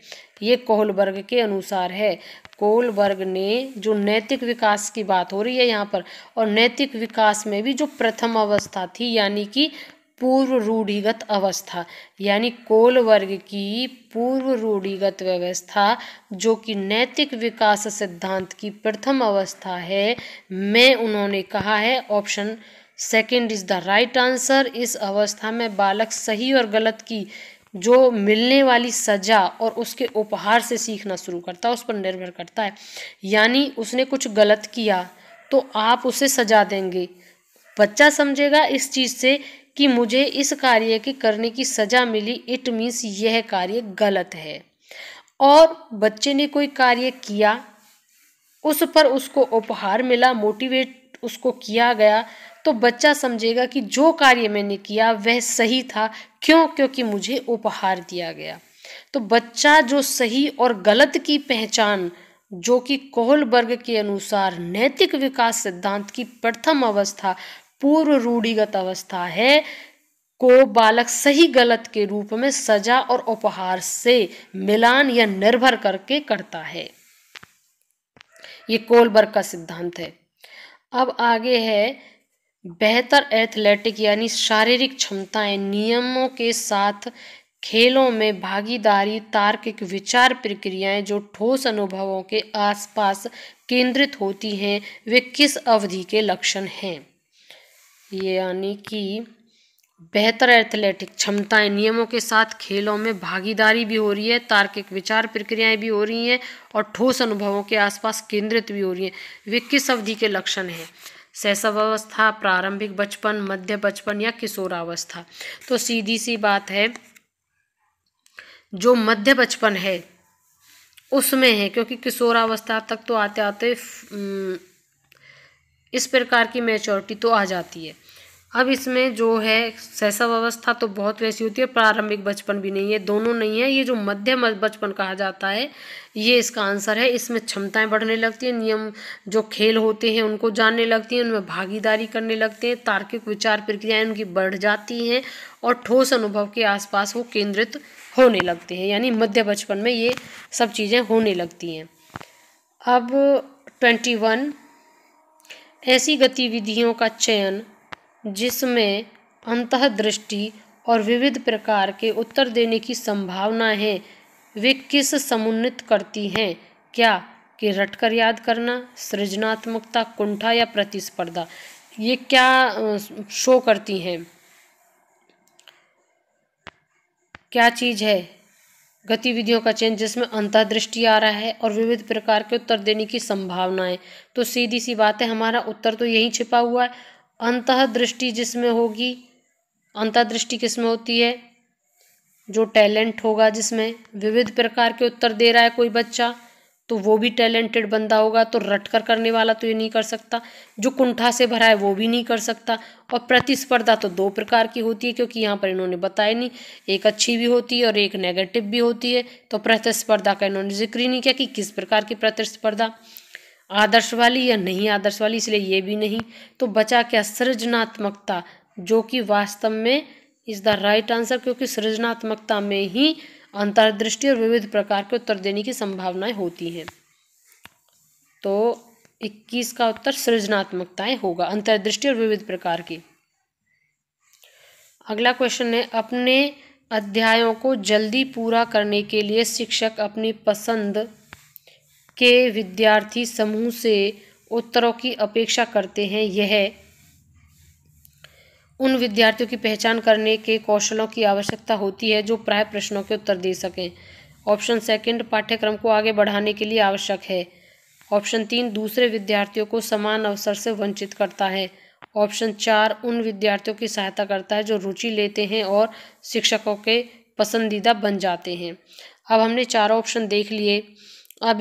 ये कोहलबर्ग के अनुसार है। कोहलबर्ग ने जो नैतिक विकास की बात हो रही है यहाँ पर, और नैतिक विकास में भी जो प्रथम अवस्था थी यानी कि पूर्व रूढ़िगत अवस्था, यानी कोहलबर्ग की पूर्व रूढ़िगत व्यवस्था जो कि नैतिक विकास सिद्धांत की प्रथम अवस्था है, में उन्होंने कहा है option second is the right answer. इस अवस्था में बालक सही और गलत की जो मिलने वाली सजा और उसके उपहार से सीखना शुरू करता है, उस पर निर्भर करता है। यानी उसने कुछ गलत किया तो आप उसे सजा देंगे, बच्चा समझेगा इस चीज़ से कि मुझे इस कार्य के करने की सजा मिली, इट मीन्स यह कार्य गलत है। और बच्चे ने कोई कार्य किया, उस पर उसको उपहार मिला, मोटिवेट उसको किया गया, तो बच्चा समझेगा कि जो कार्य मैंने किया वह सही था। क्यों? क्योंकि मुझे उपहार दिया गया। तो बच्चा जो सही और गलत की पहचान, जो कि कोहलबर्ग के अनुसार नैतिक विकास सिद्धांत की प्रथम अवस्था पूर्व रूढ़िगत अवस्था है, को बालक सही गलत के रूप में सजा और उपहार से मिलान या निर्भर करके करता है। ये कोहलबर्ग का सिद्धांत है। अब आगे है बेहतर एथलेटिक यानी शारीरिक क्षमताएं नियमों के साथ खेलों में भागीदारी, तार्किक विचार प्रक्रियाएं जो ठोस अनुभवों के आसपास केंद्रित होती हैं, वे किस अवधि के लक्षण हैं। यानी कि बेहतर एथलेटिक क्षमताएं नियमों के साथ खेलों में भागीदारी भी हो रही है, तार्किक विचार प्रक्रियाएं भी हो रही हैं और ठोस अनुभवों के आसपास केंद्रित भी हो रही हैं, वे किस अवधि के लक्षण हैं। शैशवावस्था, प्रारंभिक बचपन, मध्य बचपन या किशोरावस्था। तो सीधी सी बात है, जो मध्य बचपन है उसमें है, क्योंकि किशोरावस्था तक तो आते आते इस प्रकार की मैच्योरिटी तो आ जाती है। अब इसमें जो है शैशवावस्था तो बहुत वैसी होती है, प्रारंभिक बचपन भी नहीं है, दोनों नहीं है। ये जो मध्य बचपन कहा जाता है ये इसका आंसर है। इसमें क्षमताएं बढ़ने लगती हैं, नियम जो खेल होते हैं उनको जानने लगती हैं, उनमें भागीदारी करने लगते हैं, तार्किक विचार प्रक्रियाएं उनकी बढ़ जाती हैं और ठोस अनुभव के आसपास वो केंद्रित होने लगते हैं। यानी मध्य बचपन में ये सब चीज़ें होने लगती हैं। अब 21 ऐसी गतिविधियों का चयन जिसमें अंतःदृष्टि और विविध प्रकार के उत्तर देने की संभावना है, वे किस समुन्नत करती हैं। क्या कि रटकर याद करना, सृजनात्मकता, कुंठा या प्रतिस्पर्धा। ये क्या शो करती हैं, क्या चीज़ है। गतिविधियों का चयन जिसमें अंतर्दृष्टि आ रहा है और विविध प्रकार के उत्तर देने की संभावनाएं। तो सीधी सी बात है, हमारा उत्तर तो यही छिपा हुआ है। अंतर्दृष्टि जिसमें होगी, अंतर्दृष्टि किसमें होती है, जो टैलेंट होगा, जिसमें विविध प्रकार के उत्तर दे रहा है कोई बच्चा, तो वो भी टैलेंटेड बंदा होगा। तो रटकर करने वाला तो ये नहीं कर सकता, जो कुंठा से भरा है वो भी नहीं कर सकता। और प्रतिस्पर्धा तो दो प्रकार की होती है, क्योंकि यहाँ पर इन्होंने बताया नहीं, एक अच्छी भी होती है और एक नेगेटिव भी होती है। तो प्रतिस्पर्धा का इन्होंने जिक्र ही नहीं किया कि किस प्रकार की प्रतिस्पर्धा, आदर्श वाली या नहीं आदर्श वाली, इसलिए ये भी नहीं। तो बचा क्या, सृजनात्मकता, जो कि वास्तव में इज द राइट आंसर, क्योंकि सृजनात्मकता में ही अंतर्दृष्टि और विविध प्रकार के उत्तर देने की संभावनाएं होती हैं। तो 21 का उत्तर सृजनात्मकताएं होगा, अंतर्दृष्टि और विविध प्रकार की। अगला क्वेश्चन है, अपने अध्यायों को जल्दी पूरा करने के लिए शिक्षक अपनी पसंद के विद्यार्थी समूह से उत्तरों की अपेक्षा करते हैं। यह उन विद्यार्थियों की पहचान करने के कौशलों की आवश्यकता होती है जो प्राय प्रश्नों के उत्तर दे सकें। ऑप्शन सेकंड पाठ्यक्रम को आगे बढ़ाने के लिए आवश्यक है। ऑप्शन 3 दूसरे विद्यार्थियों को समान अवसर से वंचित करता है। ऑप्शन 4 उन विद्यार्थियों की सहायता करता है जो रुचि लेते हैं और शिक्षकों के पसंदीदा बन जाते हैं। अब हमने चारों ऑप्शन देख लिए। अब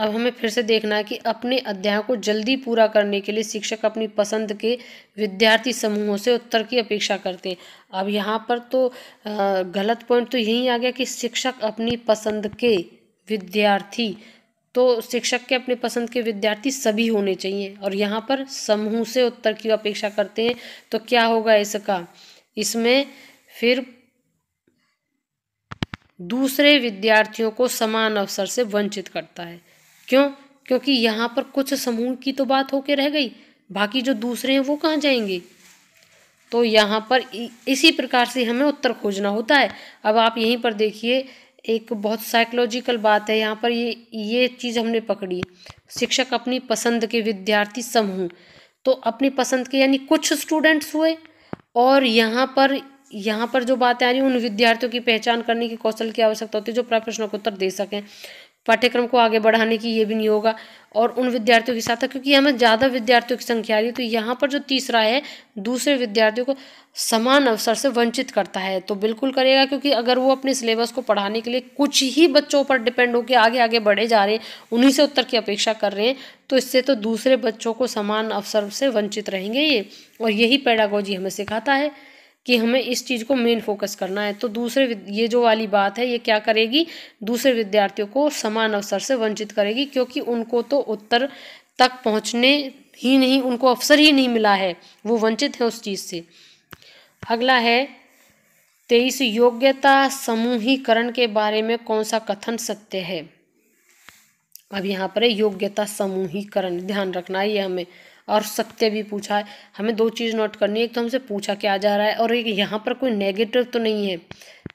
हमें फिर से देखना है कि अपने अध्याय को जल्दी पूरा करने के लिए शिक्षक अपनी पसंद के विद्यार्थी समूहों से उत्तर की अपेक्षा करते हैं। अब यहाँ पर तो गलत पॉइंट तो यही आ गया कि शिक्षक अपनी पसंद के विद्यार्थी, तो शिक्षक के अपने पसंद के विद्यार्थी सभी होने चाहिए, और यहाँ पर समूह से उत्तर की अपेक्षा करते हैं। तो क्या होगा इसका, इसमें फिर दूसरे विद्यार्थियों को समान अवसर से वंचित करता है। क्यों? क्योंकि यहाँ पर कुछ समूह की तो बात होके रह गई, बाकी जो दूसरे हैं वो कहाँ जाएंगे। तो यहाँ पर इसी प्रकार से हमें उत्तर खोजना होता है। अब आप यहीं पर देखिए, एक बहुत साइकोलॉजिकल बात है यहाँ पर, ये चीज़ हमने पकड़ी, शिक्षक अपनी पसंद के विद्यार्थी समूह, तो अपनी पसंद के यानी कुछ स्टूडेंट्स हुए, और यहाँ पर जो बातें आ रही हैं उन विद्यार्थियों की पहचान करने की कौशल की आवश्यकता होती है जो प्राप्त प्रश्नों को उत्तर दे सकें। पाठ्यक्रम को आगे बढ़ाने की ये भी नहीं होगा, और उन विद्यार्थियों के साथ, क्योंकि हमें ज़्यादा विद्यार्थियों की संख्या आ रही है, तो यहाँ पर जो तीसरा है दूसरे विद्यार्थियों को समान अवसर से वंचित करता है, तो बिल्कुल करेगा, क्योंकि अगर वो अपने सिलेबस को पढ़ाने के लिए कुछ ही बच्चों पर डिपेंड होकर आगे आगे बढ़े जा रहे हैं, उन्हीं से उत्तर की अपेक्षा कर रहे हैं, तो इससे तो दूसरे बच्चों को समान अवसर से वंचित रहेंगे ये। और यही पेडागोजी हमें सिखाता है कि हमें इस चीज़ को मेन फोकस करना है। तो ये जो वाली बात है ये क्या करेगी, दूसरे विद्यार्थियों को समान अवसर से वंचित करेगी, क्योंकि उनको तो उत्तर तक पहुंचने ही नहीं, उनको अवसर ही नहीं मिला है, वो वंचित है उस चीज़ से। अगला है 23 योग्यता समूहीकरण के बारे में कौन सा कथन सत्य है। अब यहाँ पर है योग्यता समूहीकरण, ध्यान रखना है ये हमें, और सत्य भी पूछा है। हमें दो चीज़ नोट करनी है, एक तो हमसे पूछा क्या जा रहा है, और एक यहाँ पर कोई नेगेटिव तो नहीं है,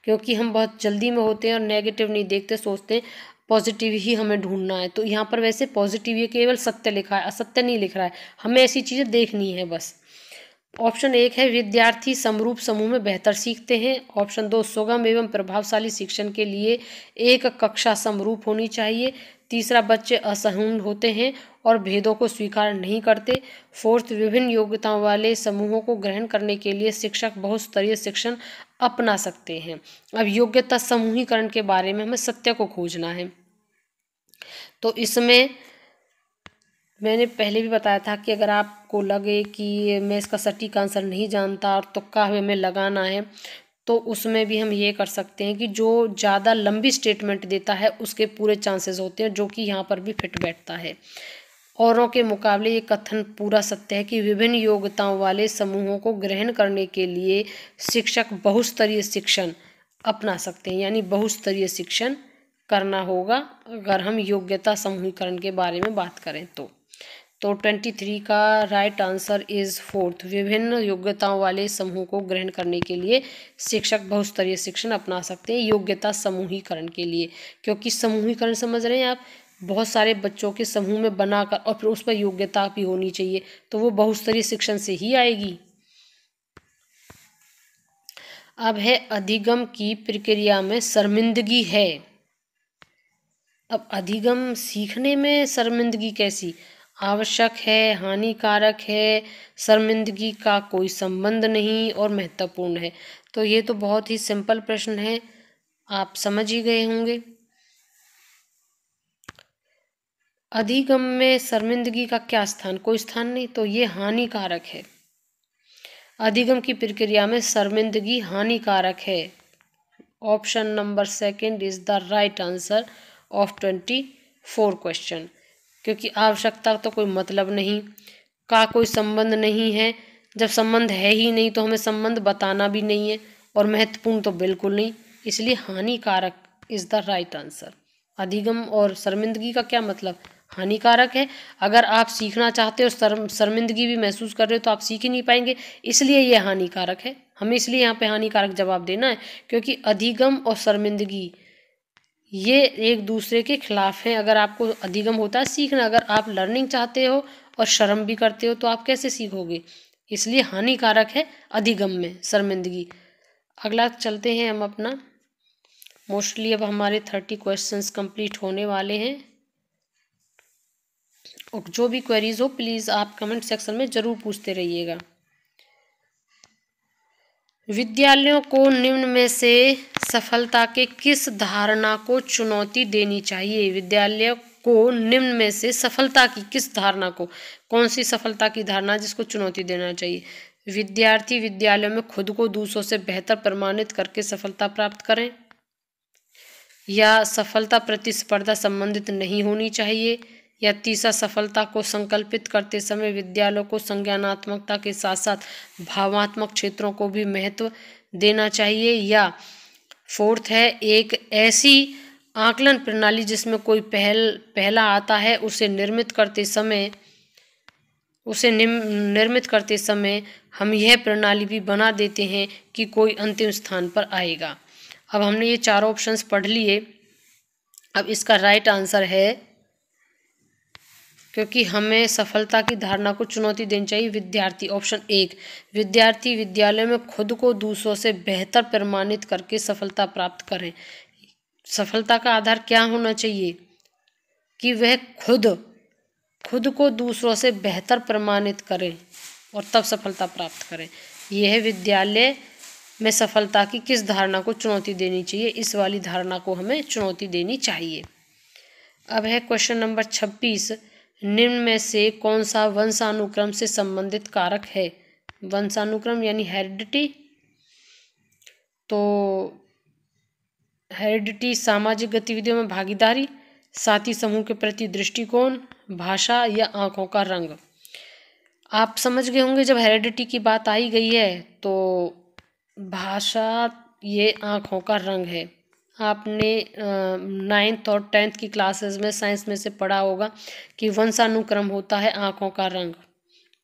क्योंकि हम बहुत जल्दी में होते हैं और नेगेटिव नहीं देखते, सोचते हैं पॉजिटिव ही हमें ढूंढना है। तो यहाँ पर वैसे पॉजिटिव ये केवल सत्य लिखा है, असत्य नहीं लिख रहा है, हमें ऐसी चीज़ें देखनी है बस। ऑप्शन 1 है विद्यार्थी समरूप समूह में बेहतर सीखते हैं। ऑप्शन 2 सुगम एवं प्रभावशाली शिक्षण के लिए एक कक्षा समरूप होनी चाहिए। तीसरा बच्चे असहन होते हैं और भेदों को स्वीकार नहीं करते। फोर्थ विभिन्न योग्यताओं वाले समूहों को ग्रहण करने के लिए शिक्षक बहुस्तरीय शिक्षण अपना सकते हैं। अब योग्यता समूहीकरण के बारे में हमें सत्य को खोजना है। तो इसमें मैंने पहले भी बताया था कि अगर आपको लगे कि मैं इसका सटीक आंसर नहीं जानता और तुक्का हमें लगाना है, तो उसमें भी हम ये कर सकते हैं कि जो ज़्यादा लंबी स्टेटमेंट देता है उसके पूरे चांसेस होते हैं, जो कि यहाँ पर भी फिट बैठता है। औरों के मुकाबले ये कथन पूरा सत्य है कि विभिन्न योग्यताओं वाले समूहों को ग्रहण करने के लिए शिक्षक बहुस्तरीय शिक्षण अपना सकते हैं, यानी बहुस्तरीय शिक्षण करना होगा अगर हम योग्यता समूहीकरण के बारे में बात करें तो 23 का राइट आंसर इज फोर्थ, विभिन्न योग्यताओं वाले समूह को ग्रहण करने के लिए शिक्षक बहुस्तरीय शिक्षण अपना सकते हैं योग्यता समूहीकरण के लिए। क्योंकि समूहीकरण समझ रहे हैं आप, बहुत सारे बच्चों के समूह में बनाकर और फिर उस पर योग्यता भी होनी चाहिए, तो वो बहुस्तरीय शिक्षण से ही आएगी। अब है अधिगम की प्रक्रिया में शर्मिंदगी है। अब अधिगम सीखने में शर्मिंदगी कैसी, आवश्यक है, हानिकारक है, शर्मिंदगी का कोई संबंध नहीं और महत्वपूर्ण है। तो ये तो बहुत ही सिंपल प्रश्न है, आप समझ ही गए होंगे। अधिगम में शर्मिंदगी का क्या स्थान, कोई स्थान नहीं, तो ये हानिकारक है। अधिगम की प्रक्रिया में शर्मिंदगी हानिकारक है। Option number 2 is the right answer of 24 question, क्योंकि आवश्यकता तो कोई मतलब नहीं, का कोई संबंध नहीं है, जब संबंध है ही नहीं तो हमें संबंध बताना भी नहीं है, और महत्वपूर्ण तो बिल्कुल नहीं, इसलिए हानिकारक इज द राइट आंसर। अधिगम और शर्मिंदगी का क्या मतलब, हानिकारक है। अगर आप सीखना चाहते हो शर्मिंदगी भी महसूस कर रहे हो तो आप सीख ही नहीं पाएंगे, इसलिए ये हानिकारक है। हमें इसलिए यहाँ पे हानिकारक जवाब देना है, क्योंकि अधिगम और शर्मिंदगी ये एक दूसरे के खिलाफ हैं। अगर आपको अधिगम होता है सीखना, अगर आप लर्निंग चाहते हो और शर्म भी करते हो तो आप कैसे सीखोगे, इसलिए हानिकारक है अधिगम में शर्मिंदगी। अगला चलते हैं हम अपना मोस्टली अब हमारे 30 क्वेश्चंस कंप्लीट होने वाले हैं। और जो भी क्वेरीज हो प्लीज़ आप कमेंट सेक्शन में ज़रूर पूछते रहिएगा। विद्यालयों को निम्न में से सफलता के किस धारणा को चुनौती देनी चाहिए? विद्यालयों को निम्न में से सफलता की किस धारणा को, कौन सी सफलता की धारणा जिसको चुनौती देना चाहिए? विद्यार्थी विद्यालयों में खुद को दूसरों से बेहतर प्रमाणित करके सफलता प्राप्त करें, या सफलता प्रतिस्पर्धा संबंधित नहीं होनी चाहिए, या तीसरा सफलता को संकल्पित करते समय विद्यालयों को संज्ञानात्मकता के साथ साथ भावात्मक क्षेत्रों को भी महत्व देना चाहिए, या फोर्थ है एक ऐसी आकलन प्रणाली जिसमें कोई पहला आता है उसे निर्मित करते समय हम यह प्रणाली भी बना देते हैं कि कोई अंतिम स्थान पर आएगा। अब हमने ये चारों ऑप्शंस पढ़ लिए। अब इसका राइट आंसर है, क्योंकि हमें सफलता की धारणा को चुनौती देनी चाहिए, विद्यार्थी, ऑप्शन 1, विद्यार्थी विद्यालय में खुद को दूसरों से बेहतर प्रमाणित करके सफलता प्राप्त करें। सफलता का आधार क्या होना चाहिए? कि वह खुद को दूसरों से बेहतर प्रमाणित करें और तब सफलता प्राप्त करें। यह है विद्यालय में सफलता की किस धारणा को चुनौती देनी चाहिए, इस वाली धारणा को हमें चुनौती देनी चाहिए। अब है क्वेश्चन नंबर 26, निम्न में से कौन सा वंशानुक्रम से संबंधित कारक है? वंशानुक्रम यानी हेरिडिटी। तो हेरिडिटी सामाजिक गतिविधियों में भागीदारी, साथी समूह के प्रति दृष्टिकोण, भाषा या आंखों का रंग। आप समझ गए होंगे जब हेरिडिटी की बात आई गई है तो भाषा, ये आंखों का रंग है। आपने 9th और 10th की क्लासेस में साइंस में से पढ़ा होगा कि वंशानुक्रम होता है आंखों का रंग,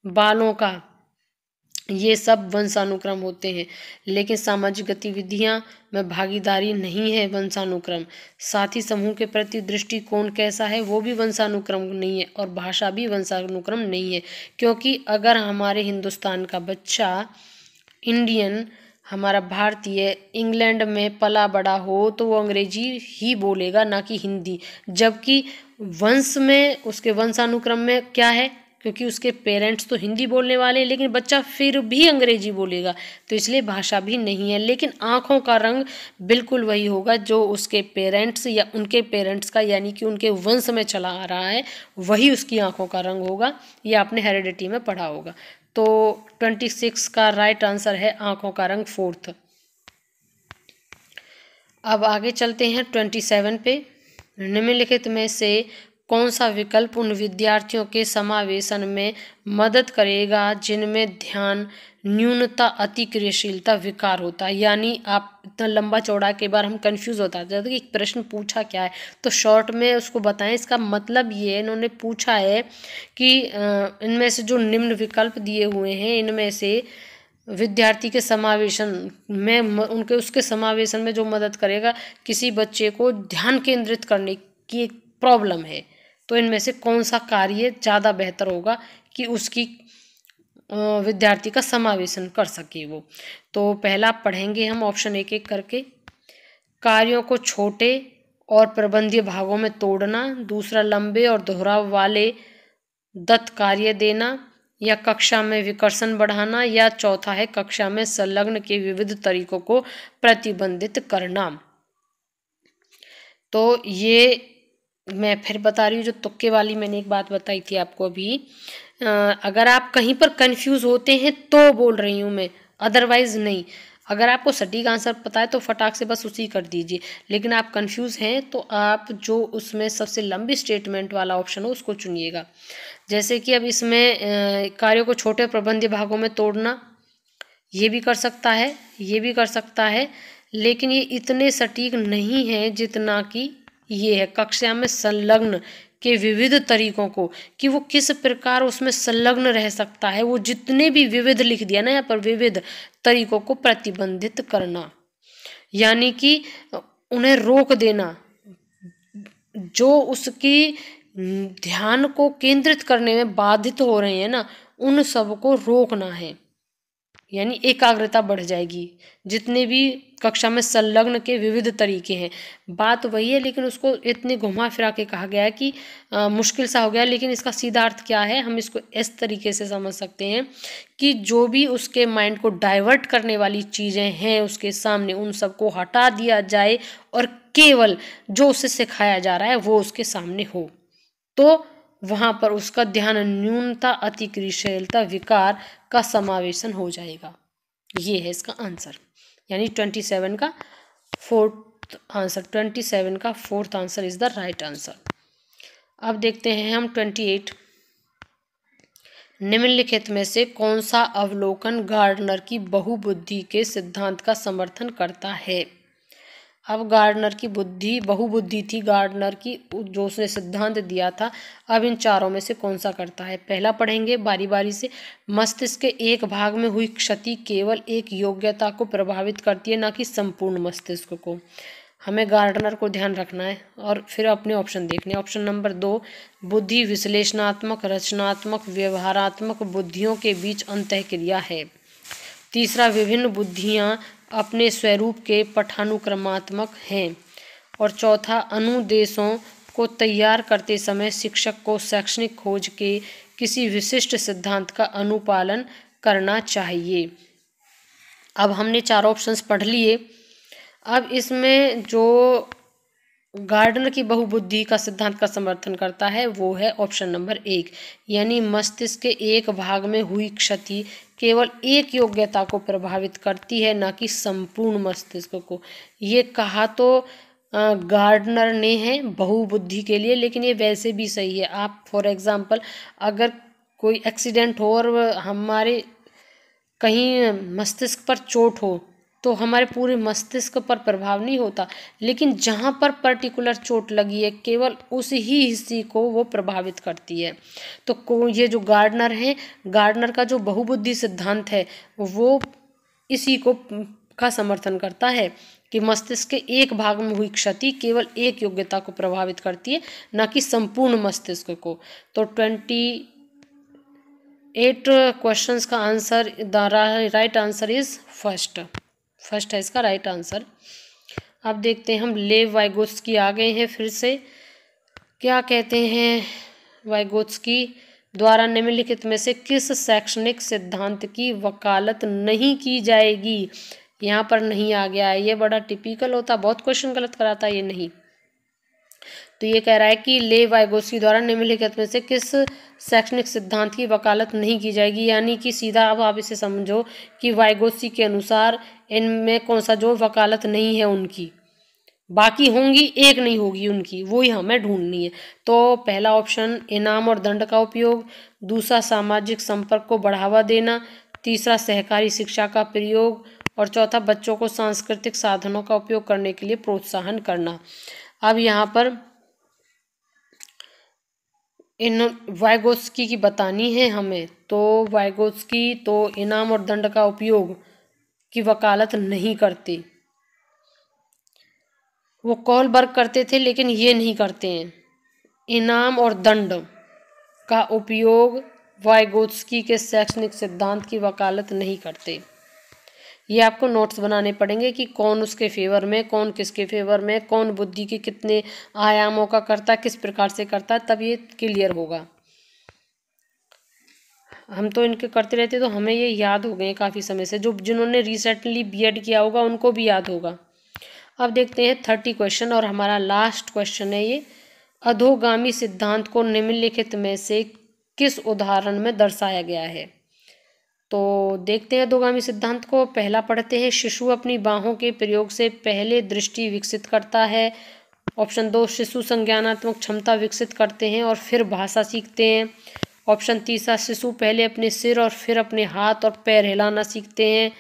बालों का, ये सब वंशानुक्रम होते हैं। लेकिन सामाजिक गतिविधियां में भागीदारी नहीं है वंशानुक्रम। साथी समूह के प्रति दृष्टिकोण कैसा है वो भी वंशानुक्रम नहीं है, और भाषा भी वंशानुक्रम नहीं है। क्योंकि अगर हमारे हिंदुस्तान का बच्चा इंडियन, हमारा भारतीय, इंग्लैंड में पला बड़ा हो तो वो अंग्रेजी ही बोलेगा, ना कि हिंदी। जबकि वंश में, उसके वंशानुक्रम में क्या है, क्योंकि उसके पेरेंट्स तो हिंदी बोलने वाले हैं लेकिन बच्चा फिर भी अंग्रेजी बोलेगा, तो इसलिए भाषा भी नहीं है। लेकिन आँखों का रंग बिल्कुल वही होगा जो उसके पेरेंट्स या उनके पेरेंट्स का, यानी कि उनके वंश में चला आ रहा है, वही उसकी आँखों का रंग होगा। ये आपने हेरिडिटी में पढ़ा होगा। तो 26 का राइट आंसर है आँखों का रंग, 4th। अब आगे चलते हैं 27 पे। निम्नलिखित में से कौन सा विकल्प उन विद्यार्थियों के समावेशन में मदद करेगा जिनमें ध्यान न्यूनता अतिक्रियाशीलता विकार होता है? यानी आप इतना लंबा चौड़ा के बार हम कंफ्यूज होता है कि एक प्रश्न पूछा क्या है, तो शॉर्ट में उसको बताएं। इसका मतलब ये है, इन्होंने पूछा है कि इनमें से जो निम्न विकल्प दिए हुए हैं इनमें से विद्यार्थी के समावेशन में उनके उसके समावेशन में जो मदद करेगा, किसी बच्चे को ध्यान केंद्रित करने की प्रॉब्लम है, तो इनमें से कौन सा कार्य ज़्यादा बेहतर होगा कि उसकी विद्यार्थी का समावेशन कर सके वो? तो पहला पढ़ेंगे हम ऑप्शन एक एक करके। कार्यों को छोटे और प्रबंधीय भागों में तोड़ना, दूसरा लंबे और दोहराव वाले दत्त कार्य देना, या कक्षा में विकर्षण बढ़ाना, या चौथा है कक्षा में संलग्न के विविध तरीकों को प्रतिबंधित करना। तो ये मैं फिर बता रही हूँ, जो तुक्के वाली मैंने एक बात बताई थी आपको अभी, अगर आप कहीं पर कंफ्यूज होते हैं तो बोल रही हूँ मैं, अदरवाइज नहीं। अगर आपको सटीक आंसर पता है तो फटाक से बस उसी कर दीजिए, लेकिन आप कंफ्यूज हैं तो आप जो उसमें सबसे लंबी स्टेटमेंट वाला ऑप्शन हो उसको चुनिएगा। जैसे कि अब इसमें कार्यों को छोटे प्रबंधीय भागों में तोड़ना, ये भी कर सकता है, ये भी कर सकता है, लेकिन ये इतने सटीक नहीं है जितना कि ये है कक्षा में संलग्न के विविध तरीकों को, कि वो किस प्रकार उसमें संलग्न रह सकता है। वो जितने भी विविध लिख दिया ना यहाँ पर, विविध तरीकों को प्रतिबंधित करना, यानी कि उन्हें रोक देना, जो उसकी ध्यान को केंद्रित करने में बाधित हो रहे हैं ना, उन सबको रोकना है। यानी एकाग्रता बढ़ जाएगी। जितने भी कक्षा में संलग्न के विविध तरीके हैं, बात वही है, लेकिन उसको इतने घुमा फिरा के कहा गया है कि मुश्किल सा हो गया। लेकिन इसका सीधा अर्थ क्या है, हम इसको इस तरीके से समझ सकते हैं कि जो भी उसके माइंड को डाइवर्ट करने वाली चीज़ें हैं उसके सामने, उन सबको हटा दिया जाए और केवल जो उसे सिखाया जा रहा है वो उसके सामने हो, तो वहाँ पर उसका ध्यान न्यूनता, अतिक्रियाशीलता, विकार का समावेशन हो जाएगा। ये है इसका आंसर, यानी 27 का फोर्थ आंसर, 27 का fourth answer is the right answer. अब देखते हैं हम 28। निम्नलिखित में से कौन सा अवलोकन गार्डनर की बहुबुद्धि के सिद्धांत का समर्थन करता है। अब गार्डनर की बहुबुद्धि थी गार्डनर की, जो उसने सिद्धांत दिया था। अब इन चारों में से कौन सा करता है। पहला पढ़ेंगे बारी बारी से। मस्तिष्क के एक भाग में हुई क्षति केवल एक योग्यता को प्रभावित करती है, ना कि संपूर्ण मस्तिष्क को। हमें गार्डनर को ध्यान रखना है और फिर अपने ऑप्शन देखने। ऑप्शन नंबर 2, बुद्धि विश्लेषणात्मक, रचनात्मक, व्यवहारात्मक बुद्धियों के बीच अंतःक्रिया है। तीसरा, विभिन्न बुद्धियां अपने स्वरूप के पठानुक्रमात्मक हैं। और चौथा, अनुदेशों को तैयार करते समय शिक्षक को शैक्षणिक खोज के किसी विशिष्ट सिद्धांत का अनुपालन करना चाहिए। अब हमने चारों ऑप्शंस पढ़ लिए। अब इसमें जो गार्डनर की बहुबुद्धि का सिद्धांत का समर्थन करता है वो है ऑप्शन नंबर 1, यानी मस्तिष्क के एक भाग में हुई क्षति केवल एक योग्यता को प्रभावित करती है, ना कि संपूर्ण मस्तिष्क को। ये कहा तो गार्डनर ने है बहुबुद्धि के लिए, लेकिन ये वैसे भी सही है। आप फॉर एग्जांपल अगर कोई एक्सीडेंट हो और हमारे कहीं मस्तिष्क पर चोट हो तो हमारे पूरे मस्तिष्क पर प्रभाव नहीं होता, लेकिन जहाँ पर पर्टिकुलर चोट लगी है केवल उस ही हिस्से को वो प्रभावित करती है। तो ये जो गार्डनर है, गार्डनर का जो बहुबुद्धि सिद्धांत है वो इसी को का समर्थन करता है कि मस्तिष्क के एक भाग में हुई क्षति केवल एक योग्यता को प्रभावित करती है, ना कि संपूर्ण मस्तिष्क को। तो 28 क्वेश्चंस का answer, the right answer is first है इसका राइट आंसर। अब देखते हैं हम लेव वाइगोत्स्की आ गए हैं फिर से। क्या कहते हैं, वाइगोत्स्की द्वारा निम्नलिखित में से किस शैक्षणिक सिद्धांत की वकालत नहीं की जाएगी। यहाँ पर नहीं आ गया है, ये बड़ा टिपिकल होता, बहुत क्वेश्चन गलत कराता है ये नहीं। तो ये कह रहा है कि लेव वाइगोत्स्की द्वारा निम्नलिखित में से किस शैक्षणिक सिद्धांत की वकालत नहीं की जाएगी, यानी कि सीधा अब आप इसे समझो कि वाइगोत्स्की के अनुसार इनमें कौन सा जो वकालत नहीं है उनकी, बाकी होंगी एक नहीं होगी उनकी, वो ही हमें ढूंढनी है। तो पहला ऑप्शन इनाम और दंड का उपयोग, दूसरा सामाजिक संपर्क को बढ़ावा देना, तीसरा सहकारी शिक्षा का प्रयोग और चौथा बच्चों को सांस्कृतिक साधनों का उपयोग करने के लिए प्रोत्साहन करना। अब यहाँ पर इन वाइगोत्स्की की बतानी है हमें, तो वाइगोत्स्की तो इनाम और दंड का उपयोग की वकालत नहीं करते, वो कॉलबर्ग करते थे लेकिन ये नहीं करते हैं। इनाम और दंड का उपयोग वाइगोत्स्की के शैक्षणिक सिद्धांत की वकालत नहीं करते। ये आपको नोट्स बनाने पड़ेंगे कि कौन उसके फेवर में, कौन किसके फेवर में, कौन बुद्धि के कितने आयामों का करता है, किस प्रकार से करता है, तब ये क्लियर होगा। हम तो इनके करते रहते तो हमें ये याद हो गए काफ़ी समय से, जो जिन्होंने रिसेंटली बीएड किया होगा उनको भी याद होगा। अब देखते हैं 30 क्वेश्चन और हमारा लास्ट क्वेश्चन है ये। अधोगामी सिद्धांत को निम्नलिखित में से किस उदाहरण में दर्शाया गया है। तो देखते हैं अधोगामी सिद्धांत को। पहला पढ़ते हैं, शिशु अपनी बाहों के प्रयोग से पहले दृष्टि विकसित करता है। ऑप्शन 2, शिशु संज्ञानात्मक क्षमता विकसित करते हैं और फिर भाषा सीखते हैं। ऑप्शन 3, शिशु पहले अपने सिर और फिर अपने हाथ और पैर हिलाना सीखते हैं।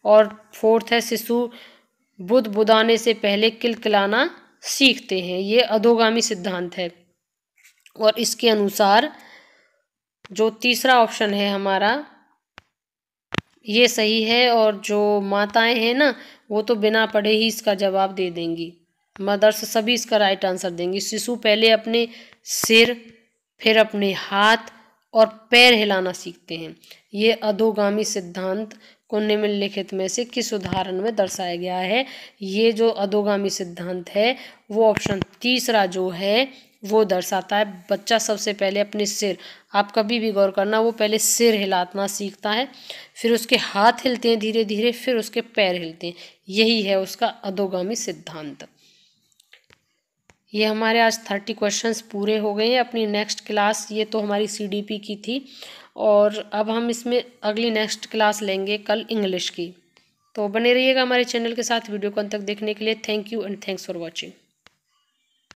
और 4 है, शिशु बुदबुदाने से पहले किलकिलाना सीखते हैं। ये अधोगामी सिद्धांत है और इसके अनुसार जो तीसरा ऑप्शन है हमारा ये सही है। और जो माताएं हैं ना वो तो बिना पढ़े ही इसका जवाब दे देंगी, मदर्स सभी इसका राइट आंसर देंगी। शिशु पहले अपने सिर फिर अपने हाथ और पैर हिलाना सीखते हैं। ये अधोगामी सिद्धांत को निम्नलिखित में से किस उदाहरण में दर्शाया गया है। ये जो अधोगामी सिद्धांत है वो ऑप्शन तीसरा जो है वो दर्शाता है। बच्चा सबसे पहले अपने सिर, आप कभी भी गौर करना, वो पहले सिर हिलाना सीखता है, फिर उसके हाथ हिलते हैं धीरे धीरे, फिर उसके पैर हिलते हैं। यही है उसका अधोगामी सिद्धांत। ये हमारे आज 30 क्वेश्चंस पूरे हो गए हैं। अपनी नेक्स्ट क्लास, ये तो हमारी CDP की थी, और अब हम इसमें अगली नेक्स्ट क्लास लेंगे कल इंग्लिश की। तो बने रहिएगा हमारे चैनल के साथ। वीडियो को अंत तक देखने के लिए thank you and thanks for watching.